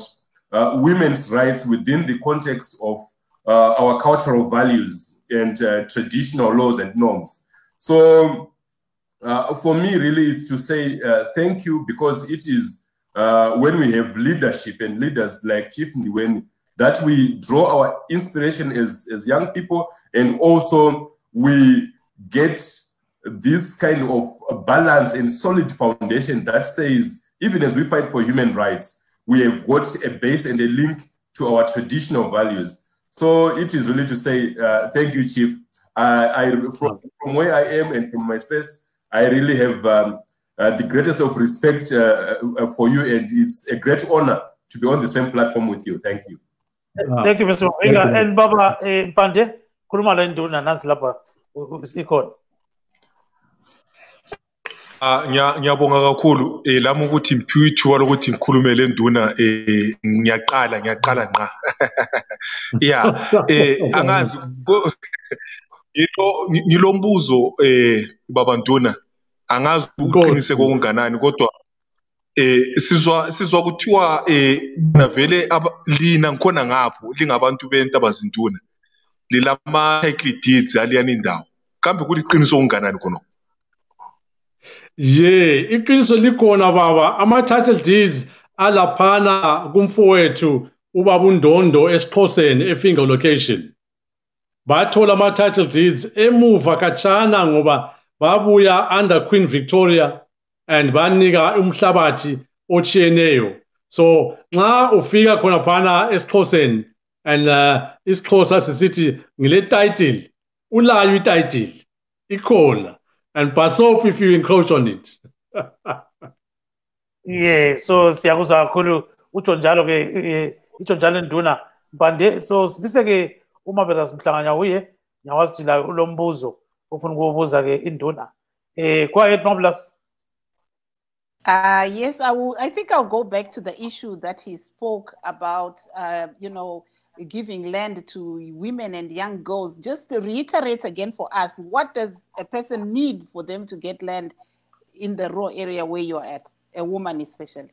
women's rights within the context of our cultural values and traditional laws and norms. So for me, really, is to say thank you, because it is when we have leadership and leaders like Chief Ndiweni that we draw our inspiration as young people, and also we get this kind of balance and solid foundation that says, even as we fight for human rights, we have got a base and a link to our traditional values. So it is really to say thank you, Chief. From where I am and from my space, I really have the greatest of respect for you, and it's a great honor to be on the same platform with you. Thank you. Thank you, Mr. Mavinga. And Baba Pande, khuluma le nduna nasi lapha ikhona. Ngiyabonga kakhulu lami ukuthi ngiphiwe ithuba lokuthi ngikhulume le nduna ngiyaqala nqa. Yeah, angazi ngilombuzo baba nduna, angazi uqinise kokunganani, kodwa sizwa kuthiwa navele lina ngikhona ngapho lingabantu beNtabazinduna lilama title deeds aliyani indawo, kambe kuliqiniso okunganani khona? Yeah, iqiniso likhona baba. Ama-title deeds alaphana kumfowethu ubaba uNdondo eSixhoseni eFinger location. Bathola ama-title deeds emuva katshana ngoba babuya under Queen Victoria and banika umhlabathi ochiyeneyo. So nxa ufika khona phana eSixhoseni and isiXhosa sisithi ngile title, ulayo i-title ikhona. And pass up if you encroach on it. Yeah, so siyakuzwa kakhulu utsho njalo ke itsho njalo nduna Mpande. So sibise ke uMavela simhlanganya uye nyawazi la ulombuzo ufuna ukubuza ke induna. Go ahead, Noblas. Yes, I think I'll go back to the issue that he spoke about, giving land to women and young girls. Just to reiterate again for us, what does a person need for them to get land in the rural area where you're at, a woman especially?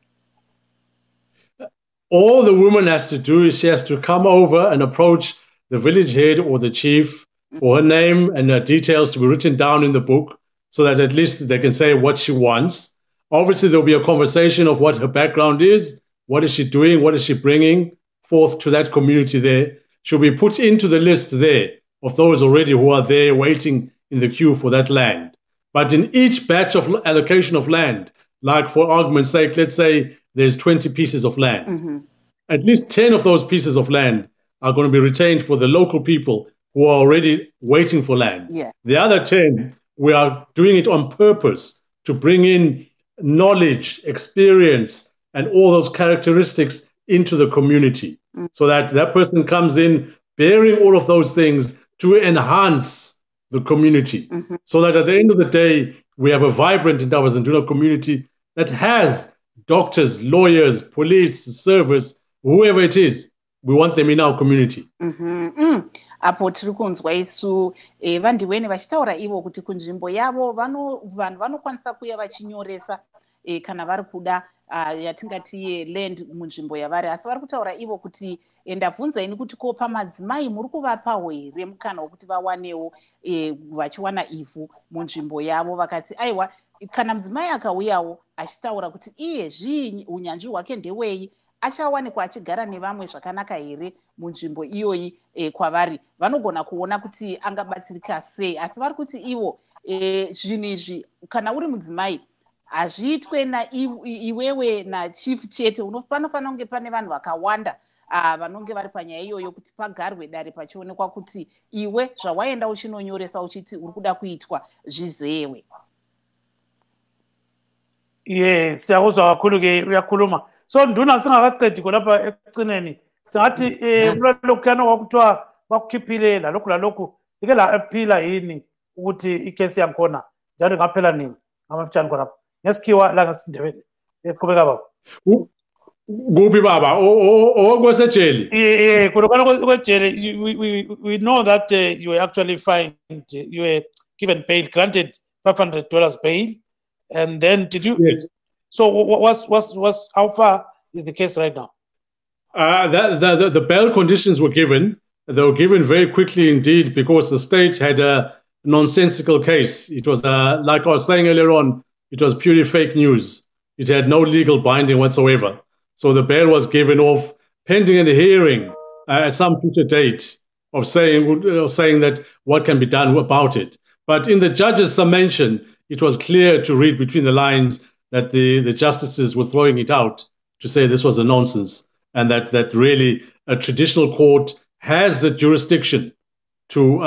All the woman has to do is she has to come over and approach the village head or the chief for her name and her details to be written down in the book so that at least they can say what she wants. Obviously, there'll be a conversation of what her background is, what is she doing, what is she bringing forth to that community there. She'll be put into the list there of those already who are there waiting in the queue for that land. But in each batch of allocation of land, like for argument's sake, let's say there's 20 pieces of land. at least 10 of those pieces of land are going to be retained for the local people who are already waiting for land. Yeah. The other 10, we are doing it on purpose to bring in knowledge, experience, and all those characteristics into the community, so that that person comes in bearing all of those things to enhance the community, so that at the end of the day, we have a vibrant Ndaba community that has doctors, lawyers, police, service, whoever it is. We want them in our community. Apo tiri kunzwa isu vandiwene vachitaura ivo kuti kunzvimbo yavo vanhu vanokwanisa kuya vachinyoresa kana vari kuda yatingati land munzvimbo yavari, asi vari kutaura ivo kuti ndabvunza ini kuti ko pamadzimai muri kuvapawo here mukana wekuti vawanewo vachiwana ivhu munzvimbo yavo? Vakati aiwa, kana mudzimai akauyawo achitaura kuti iye zviinyi unyanzvi hwake ndewei, achawanikwa achigara nevamwe zvakanaka here munzvimbo iyoyi kwavari, vanogona kuona kuti angabatsirika sei. Asi vari kuti ivo zvinhu izvi kana uri mudzimai hazviitwe iwewe nachief chete, panofanira kunge pane vanhu vakawanda vanonge vari panyaya iyoyo kuti pagarwe dare pachionekwa kuti iwe zvawaenda uchinonyoresa uchiti uri kuda kuitwa zvizewe. Yes, siyakuzwa kakhulu ke uyakhuluma. So nduna singakaqedi khonapha ekucineni singathi kulokhuyana kwakuthiwa bakukhiphile lalokhu ike la aphila yini ukuthi ikhesi yangikhona njalo ngaphela nini ngamafitshane khonapha ngesikhiwa la ngesindebele eqhubeka baba kuphi baba okwesejele? Khonokana kwejele we know that you were actually fined, you were given bail, granted $500 bail, and then did you? Yes. So what's how far is the case right now? The bail conditions were given. They were given very quickly indeed because the state had a nonsensical case. It was, like I was saying earlier on, it was purely fake news. It had no legal binding whatsoever. So the bail was given off pending a hearing at some future date of saying that what can be done about it. But in the judge's summation, it was clear to read between the lines that the justices were throwing it out to say this was a nonsense and that really a traditional court has the jurisdiction to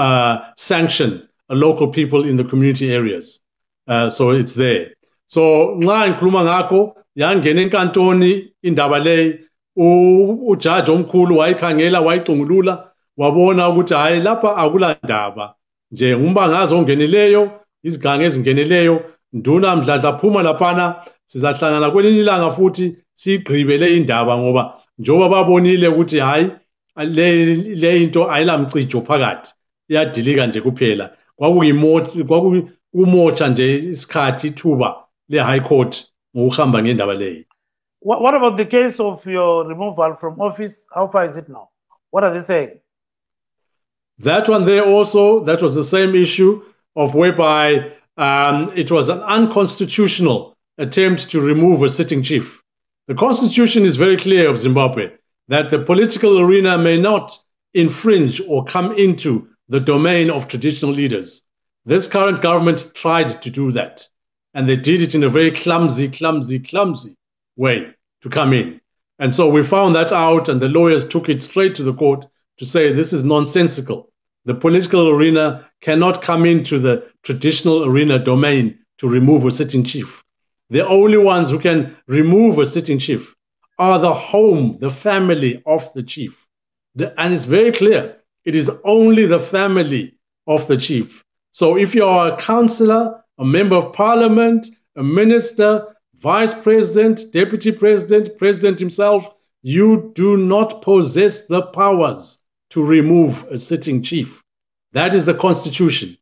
sanction a local people in the community areas. So it's there. So nxa ngikhuluma ngakho yangena enkantoni indaba le ujaji omkhulu wayikhangela wayicungulula wabona ukuthi hayi lapha akula ndaba nje ngumbangazo ongenileyo izigange ezingeneleyo nduna mdladla phuma laphana sizahlangana kwelinye ilanga futhi sigqibele indaba ngoba njoba babonile ukuthi hayi le into ayilamcijo phakathi iyadilika nje kuphela kwakumotsha nje isikhathi ithuba le high court ngokuhamba ngendaba leyo. What about the case of your removal from office? How far is it now? What are they saying? That one there also, that was the same issue of whereby it was an unconstitutional attempt to remove a sitting chief. The constitution is very clear of Zimbabwe that the political arena may not infringe or come into the domain of traditional leaders. This current government tried to do that, and they did it in a very clumsy way to come in. And so we found that out, and the lawyers took it straight to the court to say this is nonsensical. The political arena cannot come into the traditional arena domain to remove a sitting chief. The only ones who can remove a sitting chief are the home, the family of the chief. And it's very clear, it is only the family of the chief. So if you are a councillor, a member of parliament, a minister, vice president, deputy president, president himself, you do not possess the powers to remove a sitting chief. That is the constitution.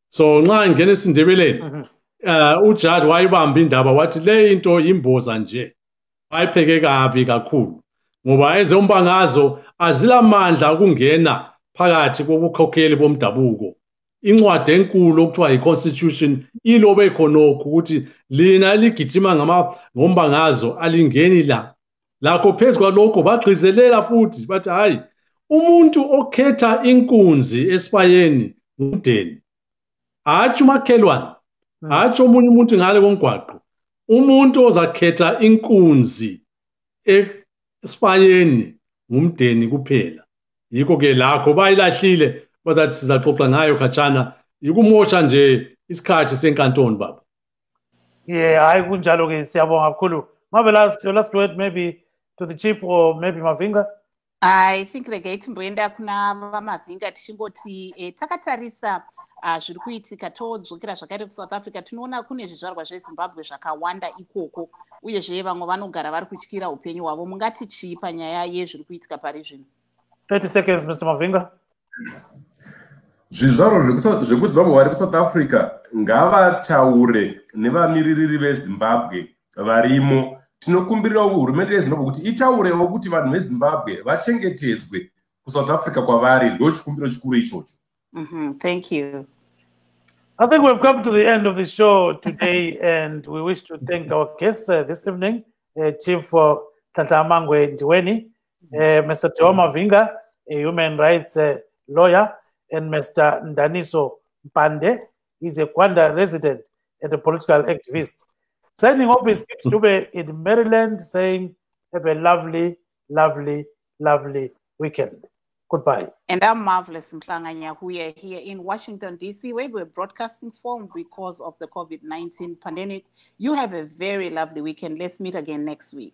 So nxa ngene esindebeleni ujaji wayibamba indaba wathi le into imboza nje ayipheke kabi kakhulu ngoba ezombangazo azilamandla ukungena phakathi kokukhokheli bomdabuko. Incwadi enkulu okuthiwa yi-constitution ilobe khonokho ukuthi lina ligijima ngombangazo alingeni lakho phezu kwalokho bagqizelela futhi bathi hayi umuntu okhetha inkunzi esifayeni ngumdeni hatshi umakhelwane hatshi omunye umuntu ngale komgwaqo umuntu ozakhetha inkunzi esifayeni ngumdeni kuphela. Yikho ke lakho bayilahlile bazathi sizaxoxa ngayo khatshana yikumosha nje isikhathi senkantolo baba. Yeah, hayi kunjalo ke siyabonga kakhulu. Mabe your last word maybe to the chief or maybe Mavinga. I think rega timboenda kuna vamavinga tichingoti takatarisa zviri kuitika todzokera zvakaita kuSouth Africa tinoona kune zvizvarwa zveZimbabwe zvakawanda ikoko uyezve vamwe vanogara vari kutyira upenyu hwavo. Mungati chii panyaya yezviri kuitika pari zvino? 30 seconds Mr. Mavinga. Zvizvarwa zvekuZimbabwe vari kuSouth Africa ngavataure nevamiririri veZimbabwe varimo. Tinokumbirira hurumende yeZimbabwe kuti itaurewo kuti vanhu veZimbabwe vachengetedzwe kuSouth Africa kwavari. Ndo chikumbiro chikuru ichocho. Thank you. I think we've come to the end of the show today, and we wish to thank our guests this evening, Chief Tatamangwe Ndiweni, Mr. Tewa Mavinga, a human rights lawyer, and Mr. Ndaniso Mpande. He's a Kwanda resident and a political activist. Signing off is Gibbs Dube in Maryland, saying, have a lovely, lovely, lovely weekend. Goodbye. And I'm Marvelous Mhlanganya. We are here in Washington, D.C., where we're broadcasting from because of the COVID-19 pandemic. You have a very lovely weekend. Let's meet again next week.